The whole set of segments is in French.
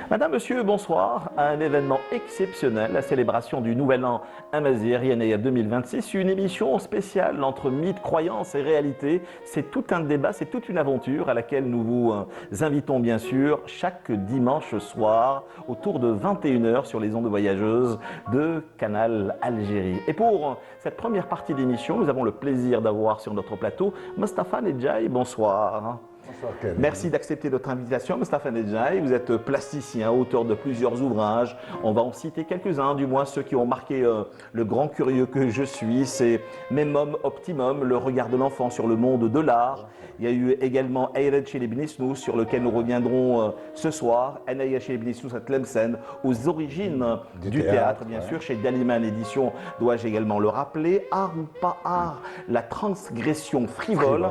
Madame, Monsieur, bonsoir. Un événement exceptionnel, la célébration du Nouvel An Amazigh Yanaya 2026, une émission spéciale entre mythes, croyances et réalité. C'est tout un débat, c'est toute une aventure à laquelle nous vous invitons bien sûr chaque dimanche soir autour de 21h sur les ondes voyageuses de Canal Algérie. Et pour cette première partie d'émission, nous avons le plaisir d'avoir sur notre plateau Mostafa Nedjaï. Bonsoir. Merci d'accepter notre invitation, Mostafa Nedjaï. Vous êtes plasticien, auteur de plusieurs ouvrages. On va en citer quelques-uns, du moins ceux qui ont marqué le grand curieux que je suis. C'est Memum Optimum, le regard de l'enfant sur le monde de l'art. Il y a eu également Ayred chez les Bnisnous, sur lequel nous reviendrons ce soir. Anaya chez les Bnisnous à Tlemcen, aux origines du théâtre, bien sûr, chez Daliman Édition, dois-je également le rappeler. Art ou pas art, la transgression frivole,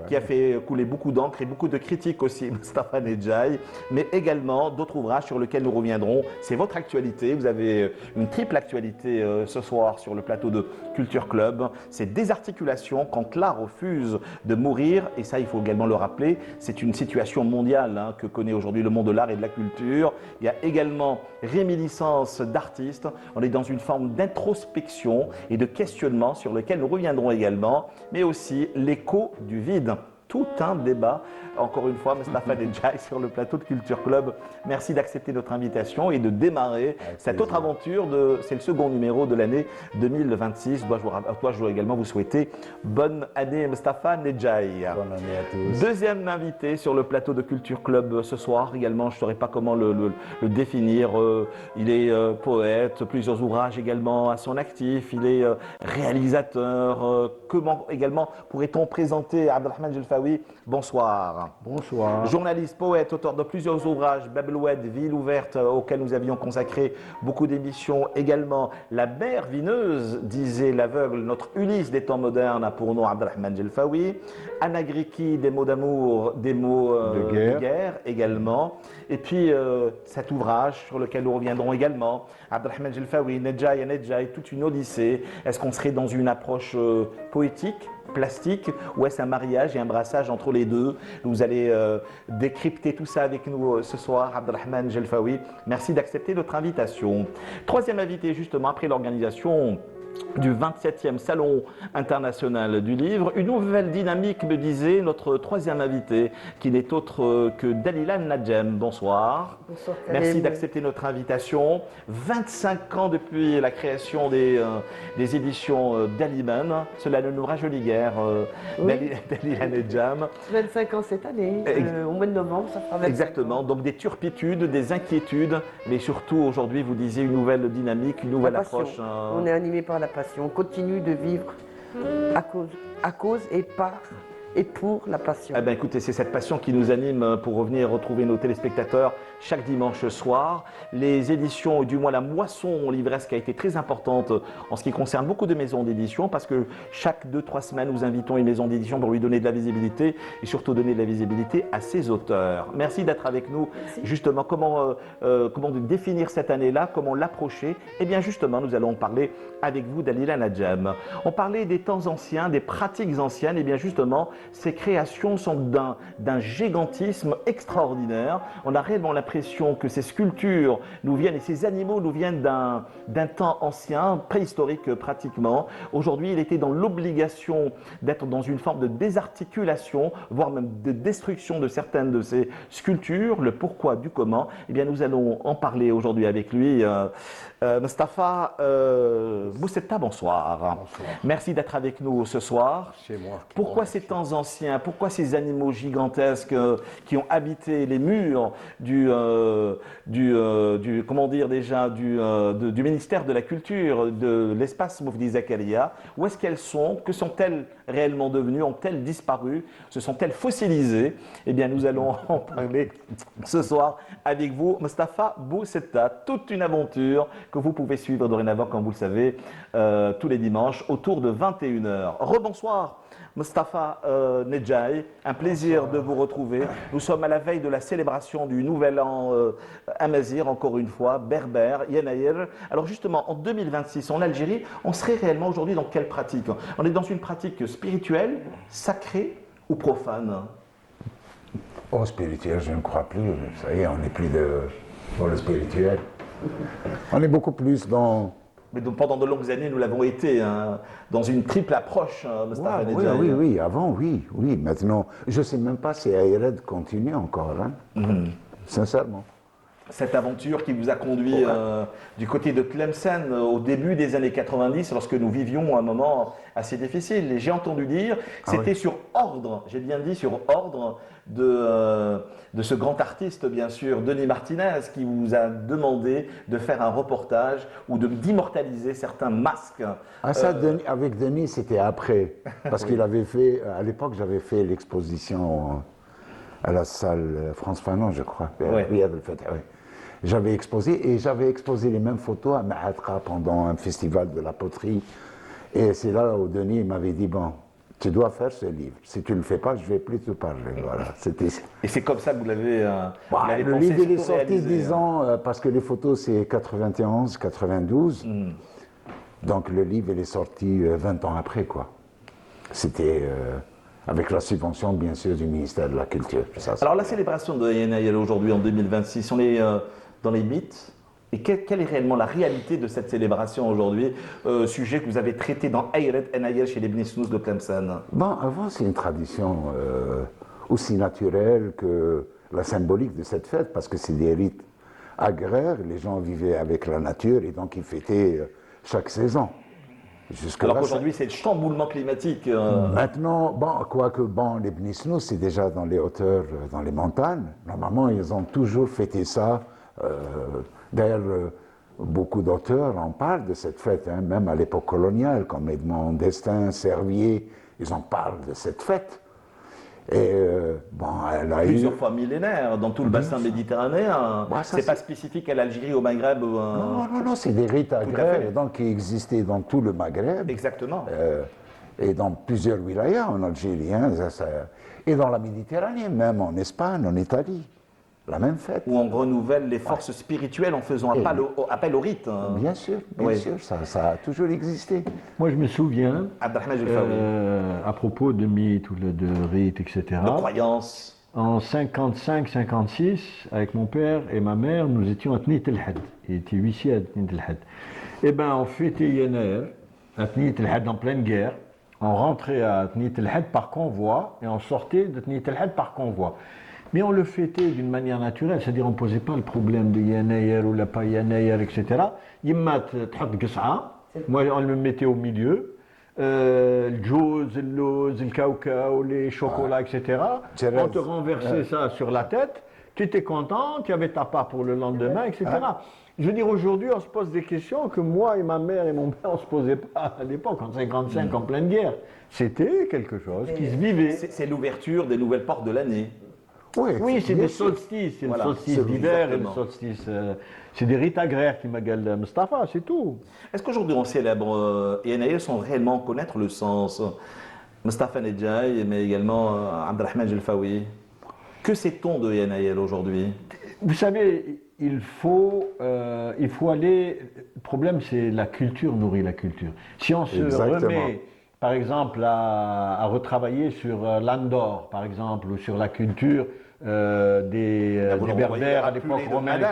qui a fait couler beaucoup d'encre et beaucoup de critiques aussi, Mostafa Nedjaï, mais également d'autres ouvrages sur lesquels nous reviendrons. C'est votre actualité, vous avez une triple actualité ce soir sur le plateau de Culture Club. C'est Désarticulation quand l'art refuse de mourir, et ça il faut également le rappeler, c'est une situation mondiale que connaît aujourd'hui le monde de l'art et de la culture. Il y a également Réminiscence d'artistes, on est dans une forme d'introspection et de questionnement sur lequel nous reviendrons également, mais aussi l'écho du vide. Tout un débat, encore une fois, Mostafa Nedjaï sur le plateau de Culture Club. Merci d'accepter notre invitation et de démarrer cette autre aventure. C'est le second numéro de l'année 2026. Je dois également vous souhaiter bonne année, Mostafa Nedjaï. Bonne année à tous. Deuxième invité sur le plateau de Culture Club ce soir également. Je ne saurais pas comment le définir. Il est poète, plusieurs ouvrages également à son actif. Il est réalisateur. Comment également pourrait-on présenter Abdelrahman Jelfaoui? Bonsoir. Bonsoir. Journaliste, poète, auteur de plusieurs ouvrages, Bab el Oued, Ville ouverte, auquel nous avions consacré beaucoup d'émissions également. La mer vineuse, disait l'aveugle, notre Ulysse des temps modernes a pour nom Abdelrahman Jelfaoui. Anagriki, des mots d'amour, des mots de guerre également. Et puis cet ouvrage sur lequel nous reviendrons également, Abdelrahman Jelfaoui, Nedjaï, toute une odyssée. Est-ce qu'on serait dans une approche poétique, plastique, ou est-ce un mariage et un brassage entre les deux? Vous allez décrypter tout ça avec nous ce soir, Abdelrahman Jelfaoui. Merci d'accepter notre invitation. Troisième invité, justement, après l'organisation du 27e Salon international du livre. Une nouvelle dynamique, me disait notre troisième invité, qui n'est autre que Dalila Nadjem. Bonsoir. Bonsoir. Merci d'accepter notre invitation. 25 ans depuis la création des éditions Daliman. Cela ne nous rajeunit guère, Dalila Nadjem. 25 ans cette année, au mois de novembre, ça fera 25 Exactement, ans. donc des turpitudes, des inquiétudes, mais surtout aujourd'hui, vous disiez une nouvelle dynamique, une nouvelle approche. On est animé par la passion, on continue de vivre à cause et par et pour la passion. Eh bien, écoutez, c'est cette passion qui nous anime pour revenir retrouver nos téléspectateurs chaque dimanche soir. Les éditions, du moins la moisson livresque a été très importante en ce qui concerne beaucoup de maisons d'édition, parce que chaque 2-3 semaines, nous invitons une maison d'édition pour lui donner de la visibilité et surtout donner de la visibilité à ses auteurs. Merci d'être avec nous. Merci. Justement, comment définir cette année-là, comment l'approcher? Eh bien, justement, nous allons parler avec vous Dalila Nadjem. On parlait des temps anciens, des pratiques anciennes. Eh bien, justement, ces créations sont d'un gigantisme extraordinaire. On a réellement l'impression que ces sculptures nous viennent et ces animaux nous viennent d'un temps ancien, préhistorique pratiquement. Aujourd'hui, il était dans l'obligation d'être dans une forme de désarticulation, voire même de destruction de certaines de ces sculptures. Le pourquoi du comment, eh bien, nous allons en parler aujourd'hui avec lui. Mostafa Boussetta, bonsoir. Bonsoir. Merci d'être avec nous ce soir. C'est moi. Pourquoi ces temps anciens, pourquoi ces animaux gigantesques qui ont habité les murs du ministère de la Culture, de l'espace Moufdi Zakaria? Où est-ce qu'elles sont? Que sont-elles réellement devenues? Ont-elles disparu? Se sont-elles fossilisées? Eh bien, nous allons en parler ce soir avec vous, Mostafa Boussetta. Toute une aventure que vous pouvez suivre dorénavant, comme vous le savez, tous les dimanches autour de 21h. Rebonsoir Mostafa Nedjaï, un plaisir de vous retrouver. Nous sommes à la veille de la célébration du nouvel an amazigh, encore une fois, berbère, Yenayir. Alors justement, en 2026, en Algérie, on serait réellement aujourd'hui dans quelle pratique? On est dans une pratique spirituelle, sacrée ou profane? Oh, spirituel, je ne crois plus. Ça y est, on n'est plus dans le spirituel. On est beaucoup plus dans... Mais donc, pendant de longues années, nous l'avons été, hein, dans une triple approche, Mostafa Ouais, Nedjaï. oui, avant, oui. Maintenant, je ne sais même pas si Ayred continue encore, hein. Sincèrement. Cette aventure qui vous a conduit du côté de Tlemcen au début des années 90, lorsque nous vivions un moment assez difficile. Et j'ai entendu dire, c'était sur ordre, j'ai bien dit sur ordre, de ce grand artiste, bien sûr, Denis Martinez, qui vous a demandé de faire un reportage ou d'immortaliser certains masques. Ah ça, avec Denis, c'était après. Parce qu'il avait fait, à l'époque, j'avais fait l'exposition à la salle France Fanon, je crois. Ouais. Oui, ouais. J'avais exposé, et j'avais exposé les mêmes photos à Mahatra pendant un festival de la poterie. Et c'est là où Denis m'avait dit, bon, tu dois faire ce livre. Si tu ne le fais pas, je ne vais plus te parler. Voilà, c'était... Et c'est comme ça que vous l'avez pensé, le livre, il est surtout sorti, réalisé, disons, parce que les photos, c'est 91, 92. Donc le livre, il est sorti 20 ans après, quoi. C'était avec la subvention, bien sûr, du ministère de la Culture. Ça, Alors la célébration de Yenayel aujourd'hui, en 2026, on est dans les mythes. Et quelle est réellement la réalité de cette célébration aujourd'hui, sujet que vous avez traité dans Ayred Enayel chez les Bnei Snous de Tlemcen? Bon, avant, c'est une tradition aussi naturelle que la symbolique de cette fête, parce que c'est des rites agraires, les gens vivaient avec la nature et donc ils fêtaient chaque saison. Alors qu'aujourd'hui, c'est le chamboulement climatique. Maintenant, bon, les Bnei Snous, c'est déjà dans les hauteurs, dans les montagnes. Normalement, ils ont toujours fêté ça. D'ailleurs, beaucoup d'auteurs en parlent de cette fête, hein, même à l'époque coloniale, comme Edmond Destin, Servier, ils en parlent de cette fête. Et bon, elle a Plusieurs fois millénaires dans tout le bassin méditerranéen. Bah, ça, c'est pas spécifique à l'Algérie, au Maghreb. Non, c'est des rites agraires donc, qui existaient dans tout le Maghreb. Exactement. Et dans plusieurs wilayas en Algérie, hein, et dans la Méditerranée, même en Espagne, en Italie. La même fête. Où on renouvelle les forces spirituelles en faisant appel au rite. Bien sûr, ça a toujours existé. Moi, je me souviens, Abdelrahman Jelfaoui. à propos de mythes ou de rites, etc., De croyances. en 55-56, avec mon père et ma mère, nous étions à Tnit el Had. Il était huissier à Tnit el Had. Eh bien, on fêtait Yenaer à Tnit el Had en pleine guerre. On rentrait à Tnit el Had par convoi et on sortait de Tnit el Had par convoi. Mais on le fêtait d'une manière naturelle, c'est-à-dire on ne posait pas le problème de Yenayer ou la pas Yenayer, etc. Yimmat tḥط qas'a, moi on le mettait au milieu, le djouz, le louz, le cacao, les chocolats, etc. On te renversait ça sur la tête, tu étais content, tu avais ta part pour le lendemain, etc. Je veux dire, aujourd'hui, on se pose des questions que moi et ma mère et mon père, on ne se posait pas à l'époque, en 55, en pleine guerre. C'était quelque chose qui se vivait. C'est l'ouverture des nouvelles portes de l'année. Oui, c'est des solstices, c'est le solstice d'hiver et le solstice. C'est des rites agraires qui m'agalent Mustafa, c'est tout. Est-ce qu'aujourd'hui on célèbre Yenayel sans réellement connaître le sens? Mostafa Nedjaï, mais également Abdelrahman Jelfaoui. Que sait-on de Yenayel aujourd'hui? Vous savez, il faut aller. Le problème, c'est la culture nourrit la culture. Si on se remet, par exemple, à retravailler sur l'Andor, par exemple, ou sur la culture des Berbères à l'époque romaine,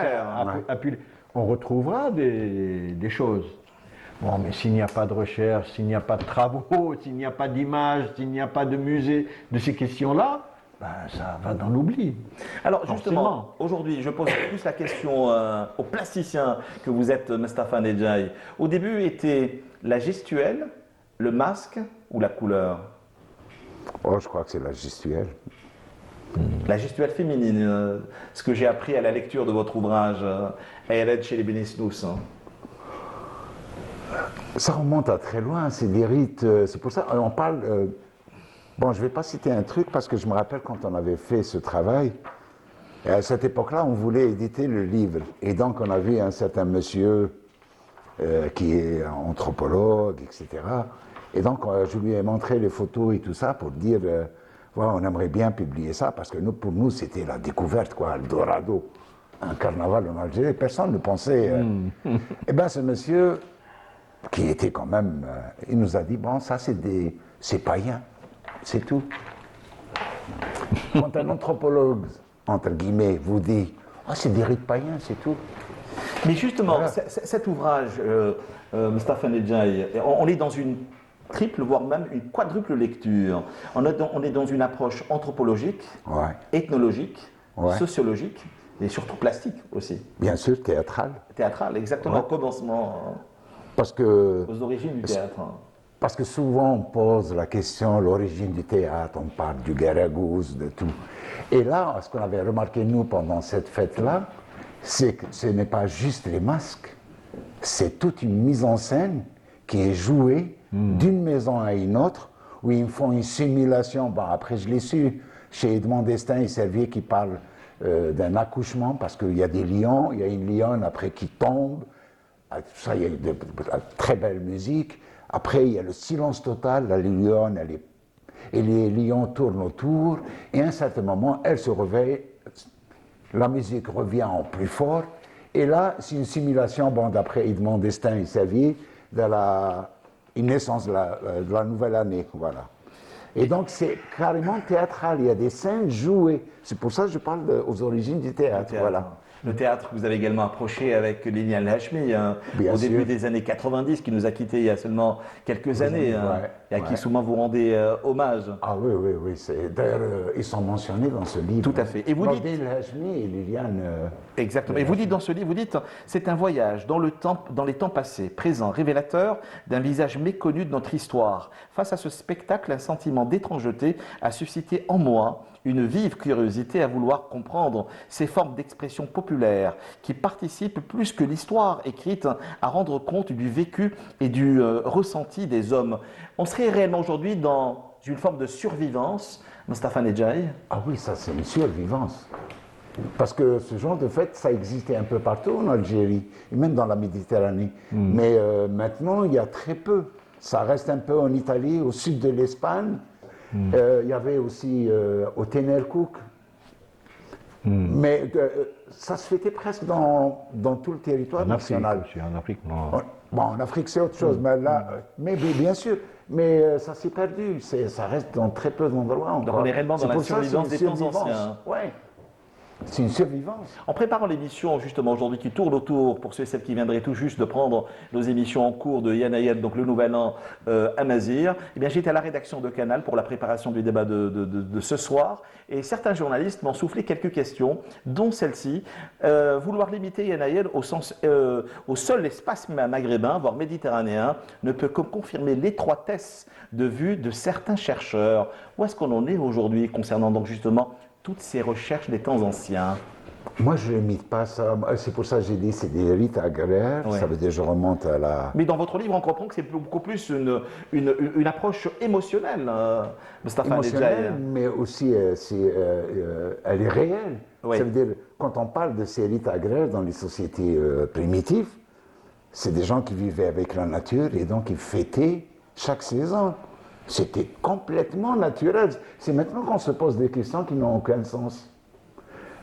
on retrouvera des choses. Bon, mais s'il n'y a pas de recherche, s'il n'y a pas de travaux, s'il n'y a pas d'images, s'il n'y a pas de musée de ces questions-là, ben, ça va dans l'oubli. Alors justement, aujourd'hui, je pose plus la question au plasticien que vous êtes, Mostafa Nedjaï. Au début, était la gestuelle, le masque ou la couleur? Oh, je crois que c'est la gestuelle. La gestuelle féminine, ce que j'ai appris à la lecture de votre ouvrage, Ayred chez les Bnei Snous. Ça remonte à très loin, c'est des rites, c'est pour ça, on parle... bon, je ne vais pas citer un truc parce que je me rappelle quand on avait fait ce travail, et à cette époque-là, on voulait éditer le livre. Et donc, on a vu un certain monsieur qui est anthropologue, etc. Et donc, je lui ai montré les photos et tout ça pour dire, voilà, on aimerait bien publier ça, parce que nous, pour nous, c'était la découverte, quoi, le Dorado, un carnaval en Algérie, personne ne pensait. Eh bien, ce monsieur, qui était quand même, il nous a dit, bon, ça, c'est païen, c'est tout. Quand un anthropologue, entre guillemets, vous dit, ah, c'est des rites païens, c'est tout. Mais justement, Voilà. cet ouvrage, Mustapha Nedjaï, on est dans une triple, voire même une quadruple lecture. On est dans une approche anthropologique, Ouais. ethnologique, Ouais. sociologique et surtout plastique aussi. Bien sûr, théâtral. Théâtral, exactement, Ouais. au commencement, Parce que aux origines du théâtre. Parce que souvent on pose la question, l'origine du théâtre, on parle du garagouze, de tout. Et là, ce qu'on avait remarqué nous pendant cette fête-là, c'est que ce n'est pas juste les masques, c'est toute une mise en scène qui est jouée d'une maison à une autre, où ils font une simulation. Bon, après, je l'ai su, chez Edmond Destin et Servier qui parle d'un accouchement, parce qu'il y a des lions, il y a une lionne après qui tombe. Ah, tout ça, il y a de très belle musique. Après, il y a le silence total, la lionne, et les lions tournent autour, et à un certain moment, elle se réveille, la musique revient en plus fort, et là, c'est une simulation, bon, d'après Edmond Destin et Servier, de une naissance de la nouvelle année, voilà. Et donc, c'est carrément théâtral, il y a des scènes jouées. C'est pour ça que je parle aux origines du théâtre, voilà. Le théâtre que vous avez également approché avec Liliane Hachmi Bien au sûr. début des années 90, qui nous a quittés il y a seulement quelques années, ouais, et à qui ouais. souvent vous rendez hommage. Ah oui, oui, oui. D'ailleurs, ils sont mentionnés dans ce livre. Tout à fait. Et vous dites- Nordine Hachmi et Liliane. Exactement. Et vous dites dans ce livre, vous dites, c'est un voyage dans les temps passés, présents, révélateur d'un visage méconnu de notre histoire. Face à ce spectacle, un sentiment d'étrangeté a suscité en moi une vive curiosité à vouloir comprendre ces formes d'expression populaire qui participent plus que l'histoire écrite à rendre compte du vécu et du ressenti des hommes. On serait réellement aujourd'hui dans une forme de survivance, Mustapha Nedjaï. Ah oui, ça, c'est une survivance. Parce que ce genre de fête, ça existait un peu partout en Algérie, et même dans la Méditerranée. Mais maintenant, il y a très peu. Ça reste un peu en Italie, au sud de l'Espagne. Il y avait aussi au Ténercook. Mais ça se fêtait presque dans tout le territoire En Afrique national. aussi, en Afrique, non. Bon, en Afrique, c'est autre chose, mais là, mais bien sûr, mais ça s'est perdu, ça reste dans très peu d'endroits encore. Donc on est réellement dans C'est la pour ça, survivance c'est des une temps survivance. anciens. Ouais. C'est une survivance. En préparant l'émission justement aujourd'hui qui tourne autour, pour ceux et celles qui viendraient tout juste de prendre nos émissions en cours de Yann Ayed, donc le Nouvel An Amazir, eh bien j'étais à la rédaction de Canal pour la préparation du débat de ce soir, et certains journalistes m'ont soufflé quelques questions, dont celle-ci, vouloir limiter Yann Ayed au seul espace maghrébin, voire méditerranéen, ne peut que confirmer l'étroitesse de vue de certains chercheurs. Où est-ce qu'on en est aujourd'hui concernant donc justement toutes ces recherches des temps anciens? Moi, je ne limite pas ça. C'est pour ça que j'ai dit c'est des rites agraires. Ouais. Ça veut dire que je remonte à la. Mais dans votre livre, on comprend que c'est beaucoup plus une approche émotionnelle, Mustapha Émotionnelle, Nedjaï. mais aussi elle est réelle. Oui. Ça veut dire, quand on parle de ces rites agraires dans les sociétés primitives, c'est des gens qui vivaient avec la nature et donc ils fêtaient chaque saison. C'était complètement naturel. C'est maintenant qu'on se pose des questions qui n'ont aucun sens.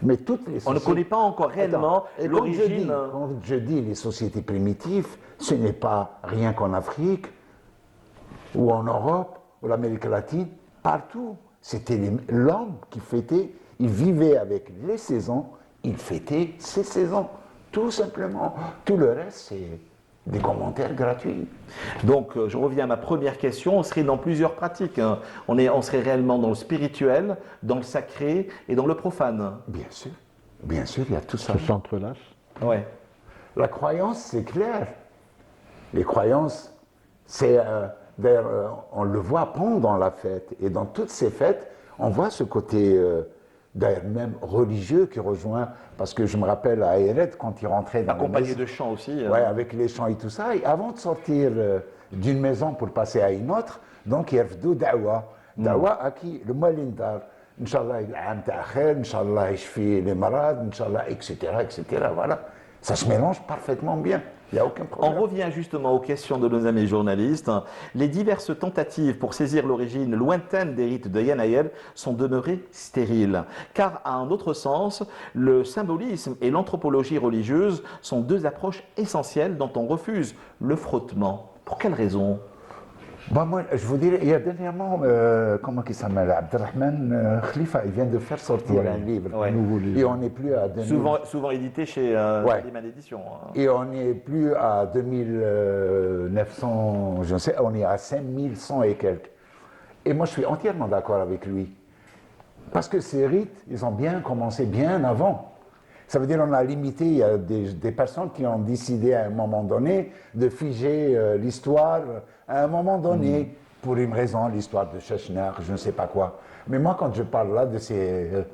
Mais toutes les On ne sociétés- connaît pas encore réellement Attends, et quand l'origine. quand je dis les sociétés primitives, ce n'est pas rien qu'en Afrique, ou en Europe, ou l'Amérique latine, partout. C'était l'homme qui fêtait, il vivait avec les saisons, il fêtait ses saisons, tout simplement. Tout le reste, c'est des commentaires gratuits. Donc, je reviens à ma première question. On serait dans plusieurs pratiques, hein. On serait réellement dans le spirituel, dans le sacré et dans le profane. Bien sûr, il y a tout ça. Ça s'entrelace. Ouais. La croyance, c'est clair. Les croyances, c'est. D'ailleurs, on le voit pendant la fête. Et dans toutes ces fêtes, on voit ce côté, d'ailleurs, même religieux qui rejoint. Parce que je me rappelle à Eret, quand il rentrait dans Accompagné les maisons- de chants aussi. Ouais, avec les chants et tout ça. Et avant de sortir d'une maison pour passer à une autre, donc il y a dawa. Dawa à qui? Le Malindar. Inch'Allah, il a un ta'khir, Inch'Allah, il fait les marades, Inch'Allah, etc., etc. Voilà. Ça se mélange parfaitement bien. Il n'y a aucun On problème. revient justement aux questions de nos amis journalistes. Les diverses tentatives pour saisir l'origine lointaine des rites de Yanayel sont demeurées stériles. Car, à un autre sens, le symbolisme et l'anthropologie religieuse sont deux approches essentielles dont on refuse le frottement. Pour quelle raison? Bon, moi, je vous dirais, il y a dernièrement, comment il s'appelle, Abdelrahman Khalifa, il vient de faire sortir un livre. Ouais. Nouveau livre. Et on n'est plus à 2000. Souvent édité chez Ouais. Liman Édition. Et on n'est plus à 2900, je ne sais, on est à 5100 et quelques. Et moi, je suis entièrement d'accord avec lui. Parce que ces rites, ils ont bien commencé bien avant. Ça veut dire qu'on a limité, il y a des personnes qui ont décidé à un moment donné de figer l'histoire à un moment donné, pour une raison, l'histoire de Sheshnar, je ne sais pas quoi. Mais moi, quand je parle là de ces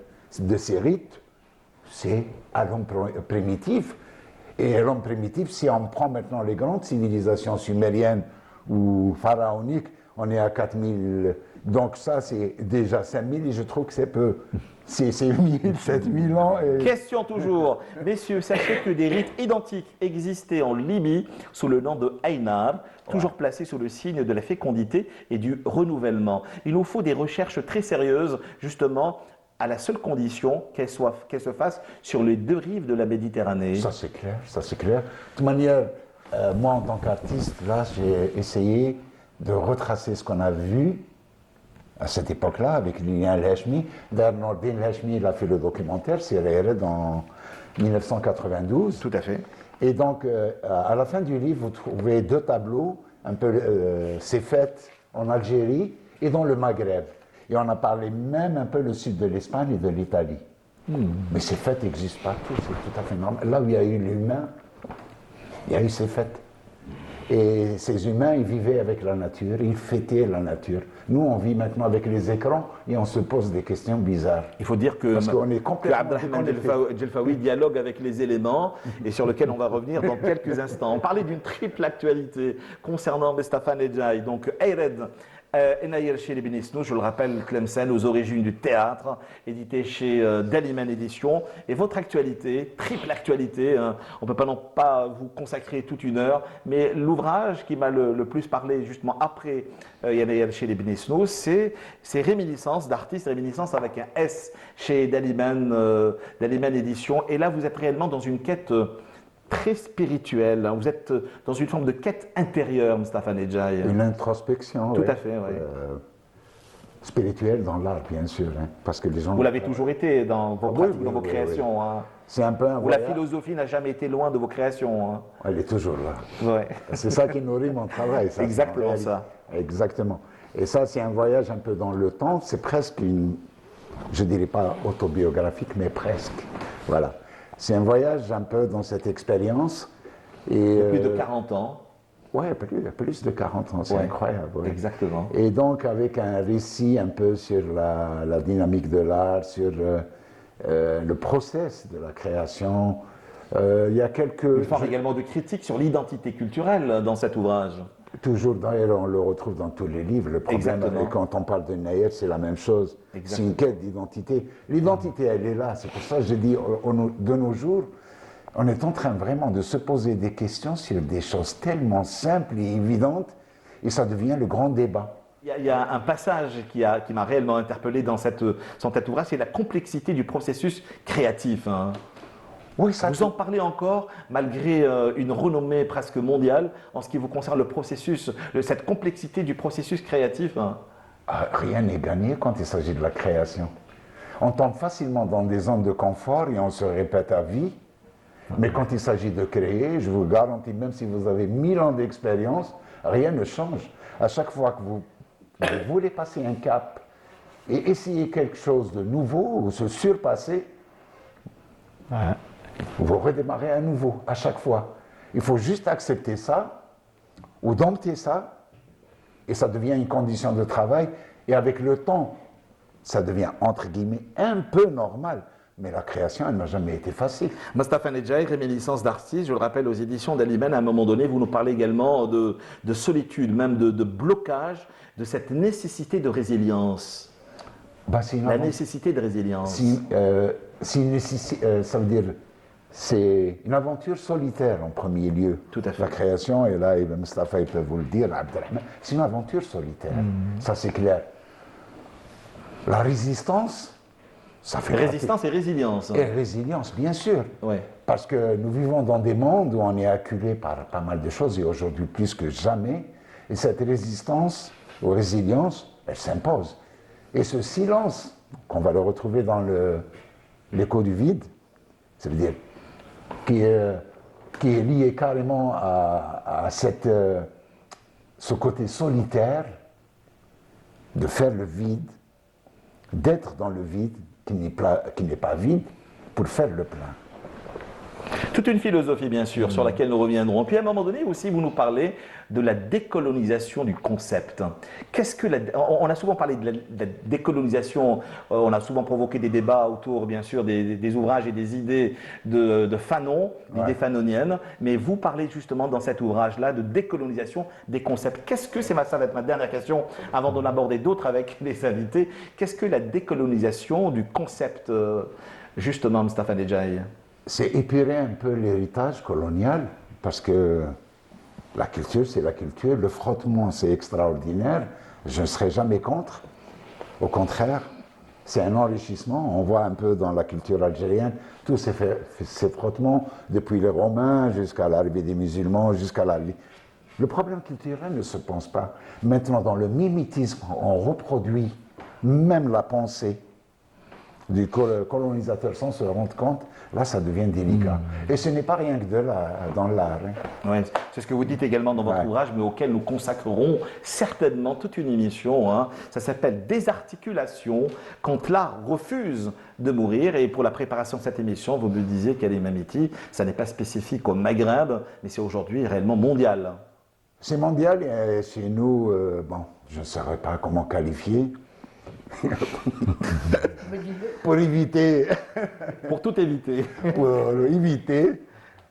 rites, c'est à l'homme primitif. Et l'homme primitif, si on prend maintenant les grandes civilisations sumériennes ou pharaoniques, on est à 4000. Donc ça, c'est déjà 5000 et je trouve que c'est peu. C'est 1000, 7000 ans. Et... Question toujours. Messieurs, sachez que des rites identiques existaient en Libye sous le nom de Aynar, toujours placés sous le signe de la fécondité et du renouvellement. Il nous faut des recherches très sérieuses, justement, à la seule condition qu'elles se fassent sur les deux rives de la Méditerranée. Ça, c'est clair, ça, c'est clair. De toute manière, moi, en tant qu'artiste, là, j'ai essayé de retracer ce qu'on a vu à cette époque-là, avec Lilian Lechmi. D'ailleurs, Nordin Lechmi, il a fait le documentaire sur Ered en 1992. Tout à fait. Et donc, à la fin du livre, vous trouvez deux tableaux, un peu ces fêtes en Algérie et dans le Maghreb. Et on a parlé même un peu le sud de l'Espagne et de l'Italie. Mais ces fêtes existent partout, c'est tout à fait normal. Là où il y a eu l'humain, il y a eu ces fêtes. Et ces humains, ils vivaient avec la nature, ils fêtaient la nature. Nous, on vit maintenant avec les écrans et on se pose des questions bizarres. Il faut dire que, Parce qu'on est complètement Abdelrahman déconnecté. Djelfaoui dialogue avec les éléments et sur lequel on va revenir dans quelques instants. On parlait d'une triple actualité concernant Mustafa Nedjaï. Donc, Ayred, Enayel chez les Bénisnous, je le rappelle, Tlemcen, aux origines du théâtre, édité chez Daliman Édition. Et votre actualité, triple actualité, hein, on ne peut pas vous consacrer toute une heure, mais l'ouvrage qui m'a le plus parlé justement après Enayel chez les Bénisnous, c'est Réminiscences d'artistes, Réminiscences avec un S chez Daliman Édition. Et là, vous êtes réellement dans une quête très spirituelle. Hein. Vous êtes dans une forme de quête intérieure, Mustafa Nedjaï. Une introspection. Tout ouais. à fait, oui. Spirituelle dans l'art, bien sûr. Hein, parce que les gens. Vous l'avez toujours été dans vos oui, pratiques, oui, dans vos oui, créations. Hein. C'est un peu un Où la voyage. philosophie n'a jamais été loin de vos créations. Hein. Elle est toujours là. Ouais. C'est ça qui nourrit mon travail. Ça, Exactement en ça. Exactement. Et ça, c'est un voyage un peu dans le temps. C'est presque une, je dirais pas autobiographique, mais presque. Voilà. C'est un voyage un peu dans cette expérience. Et, Plus de 40 ans. Ouais, plus de 40 ans, c'est Ouais. incroyable. ouais. Exactement. Et donc, avec un récit un peu sur la dynamique de l'art, sur le process de la création. Il y a quelques. Une forme également de critique sur l'identité culturelle dans cet ouvrage. Toujours, d'ailleurs, on le retrouve dans tous les livres. Le problème, Exactement. quand on parle de Naïr, c'est la même chose. C'est Exactement. une quête d'identité. L'identité, elle est là. C'est pour ça que je dis, de nos jours, on est en train vraiment de se poser des questions sur des choses tellement simples et évidentes, et ça devient le grand débat. Il y a un passage qui m'a réellement interpellé dans cet ouvrage, c'est la complexité du processus créatif. Hein. Oui, ça. Vous en parlez encore, malgré une renommée presque mondiale, en ce qui vous concerne le processus, cette complexité du processus créatif. Hein. Rien n'est gagné quand il s'agit de la création. On tombe facilement dans des zones de confort et on se répète à vie. Mais quand il s'agit de créer, je vous garantis, même si vous avez 1000 ans d'expérience, rien ne change. À chaque fois que vous voulez passer un cap et essayer quelque chose de nouveau ou se surpasser, Ouais. vous redémarrez à nouveau, à chaque fois. Il faut juste accepter ça ou dompter ça et ça devient une condition de travail. Et avec le temps, ça devient, entre guillemets, un peu normal. Mais la création, elle n'a jamais été facile. Mustafa Nedjaï, Réminiscence d'artiste, je le rappelle aux éditions d'Alimen, à un moment donné, vous nous parlez également de solitude, même de blocage, de cette nécessité de résilience. Bah, sinon, La nécessité de résilience. ça veut dire, c'est une aventure solitaire en premier lieu. Tout à fait. La création, et là, Ibn Mustafa, il peut vous le dire, Abdelrahman, c'est une aventure solitaire. Ça, c'est clair. La résistance, ça fait Résistance et résilience. Et résilience, bien sûr. Ouais. Parce que nous vivons dans des mondes où on est acculé par pas mal de choses, et aujourd'hui plus que jamais. Et cette résistance ou résilience, elle s'impose. Et ce silence, qu'on va le retrouver dans l'écho du vide, ça veut dire qui est lié carrément à ce côté solitaire de faire le vide, d'être dans le vide qui n'est pas vide pour faire le plein. Toute une philosophie, bien sûr, sur laquelle nous reviendrons. Puis à un moment donné aussi, vous nous parlez de la décolonisation du concept. On a souvent parlé de la décolonisation, on a souvent provoqué des débats autour, bien sûr, des ouvrages et des idées de Fanon, d'idées fanoniennes, mais vous parlez justement dans cet ouvrage-là de décolonisation des concepts. Ça va être ma dernière question, avant d'en aborder d'autres avec les invités. Qu'est-ce que la décolonisation du concept, justement, Moustapha Nedjaï? C'est épurer un peu l'héritage colonial, parce que la culture, c'est la culture, le frottement, c'est extraordinaire, je ne serai jamais contre. Au contraire, c'est un enrichissement. On voit un peu dans la culture algérienne tous ces frottements, depuis les Romains jusqu'à l'arrivée des musulmans, Le problème culturel ne se pense pas. Maintenant, dans le mimétisme, on reproduit même la pensée du colonisateur sans se rendre compte, là ça devient délicat. Et ce n'est pas rien que dans l'art. Hein. Ouais, c'est ce que vous dites également dans votre ouvrage, mais auquel nous consacrerons certainement toute une émission. Hein. Ça s'appelle Désarticulation, quand l'art refuse de mourir. Et pour la préparation de cette émission, vous me disiez qu'Ali Mamiti, ça n'est pas spécifique au Maghreb, mais c'est aujourd'hui réellement mondial. C'est mondial, et chez nous, je ne saurais pas comment qualifier. Pour éviter. Pour tout éviter. Pour éviter.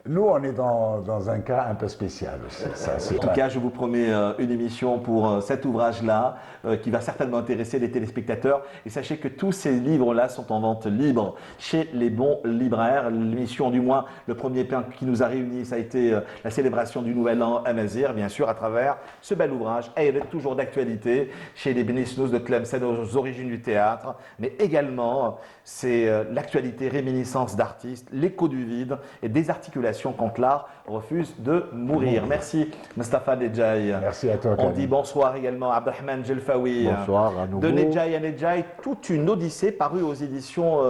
Nous, on est dans un cas un peu spécial. En tout cas, je vous promets une émission pour cet ouvrage-là qui va certainement intéresser les téléspectateurs. Et sachez que tous ces livres-là sont en vente libre chez les bons libraires. L'émission, du moins, le premier point qui nous a réunis, ça a été la célébration du Nouvel An Amazigh, bien sûr, à travers ce bel ouvrage. Et il est toujours d'actualité chez les Bénisnos de Tlemcen aux origines du théâtre. Mais également, c'est l'actualité, réminiscence d'artistes, l'écho du vide et des articulations quand l'art refuse de mourir. Merci Moustapha Nedjaï. Merci à toi. On dit bonsoir également à Abdelrahman Jelfaoui. Bonsoir à nouveau. De Nedjaï à Nedjaï, toute une odyssée parue aux éditions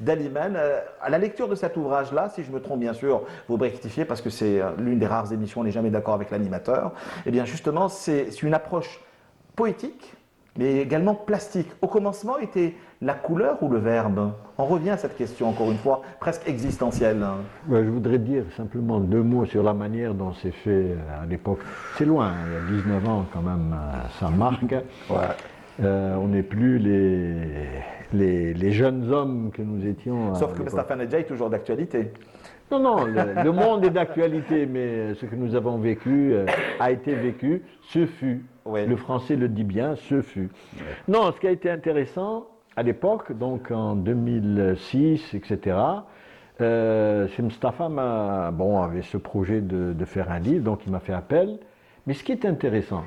d'Aliman. À la lecture de cet ouvrage-là, si je me trompe bien sûr, vous me rectifiez parce que c'est l'une des rares émissions, on n'est jamais d'accord avec l'animateur. Eh bien justement, c'est une approche poétique, mais également plastique. Au commencement était la couleur ou le verbe? On revient à cette question, encore une fois, presque existentielle. Je voudrais dire simplement 2 mots sur la manière dont c'est fait à l'époque. C'est loin, il y a 19 ans quand même, ça marque. On n'est plus les jeunes hommes que nous étions. Sauf que Moustapha Nedjaï est toujours d'actualité. Non, le monde est d'actualité, mais ce que nous avons vécu a été vécu, ce fut. Ouais. Le français le dit bien, ce fut. Non, ce qui a été intéressant à l'époque, donc en 2006, etc., c'est Moustapha avait ce projet de faire un livre, donc il m'a fait appel. Mais ce qui est intéressant,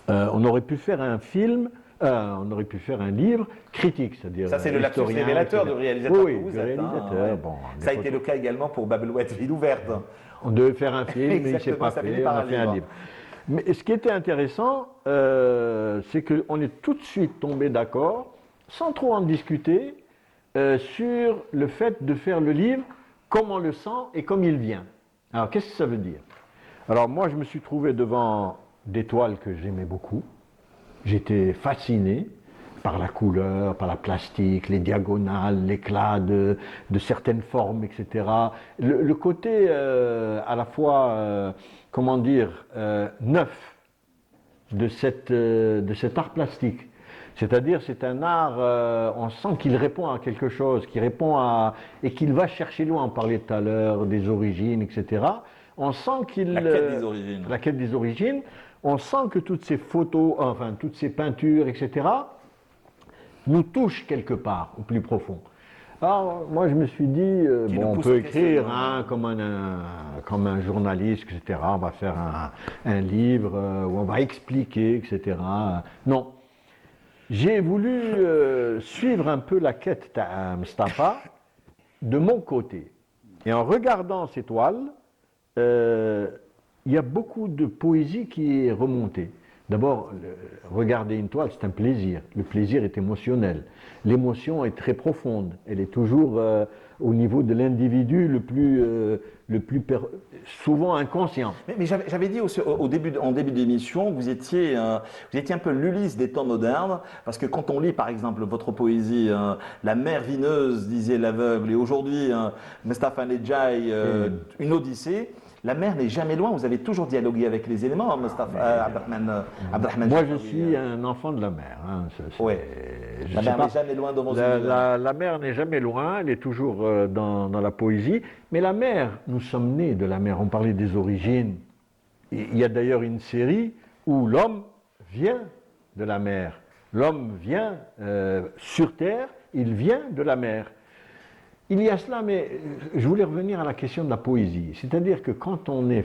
on aurait pu faire un film, on aurait pu faire un livre critique, c'est-à-dire. Ça, c'est le lapsus révélateur du réalisateur. Oui, du réalisateur. Ça a été le cas également pour Babelouette, Ville ouverte. On devait faire un film, mais il ne s'est pas fait, on a fait un livre. Mais ce qui était intéressant, c'est qu'on est tout de suite tombé d'accord, sans trop en discuter, sur le fait de faire le livre comme on le sent et comme il vient. Alors, qu'est-ce que ça veut dire? Alors, moi, je me suis trouvé devant des toiles que j'aimais beaucoup. J'étais fasciné par la couleur, par la plastique, les diagonales, l'éclat de certaines formes, etc. Le côté à la fois, neuf de cet art plastique. C'est-à-dire, c'est un art, on sent qu'il répond à quelque chose, et qu'il va chercher loin. On parlait tout à l'heure des origines, etc. On sent qu'il... La quête des origines. La quête des origines. On sent que toutes ces photos, toutes ces peintures, etc., nous touchent quelque part, au plus profond. Alors, moi, je me suis dit, Qui bon, nous on pousse peut au écrire questionnement. comme un journaliste, etc. On va faire un livre où on va expliquer, etc. Non. J'ai voulu suivre un peu la quête de Mustapha de mon côté. Et en regardant ces toiles, euh, il y a beaucoup de poésie qui est remontée. D'abord, regarder une toile, c'est un plaisir. Le plaisir est émotionnel. L'émotion est très profonde. Elle est toujours au niveau de l'individu souvent inconscient. Mais j'avais dit au début, en début d'émission que vous étiez un peu l'Ulysse des temps modernes, parce que quand on lit par exemple votre poésie, La mer vineuse, disait l'aveugle, et aujourd'hui, Mustapha Nedjai, une Odyssée, la mer n'est jamais loin, vous avez toujours dialogué avec les éléments, Abdelrahman Moi, je Jafaoui, suis un enfant de la mer. Hein. Ouais. Je La sais mer pas. n'est jamais loin dans vos La, univers. la mer n'est jamais loin, elle est toujours dans la poésie. Mais la mer, nous sommes nés de la mer. On parlait des origines. Il y a d'ailleurs une série où l'homme vient de la mer. L'homme vient sur Terre, il vient de la mer. Il y a cela, mais je voulais revenir à la question de la poésie. C'est-à-dire que quand on est...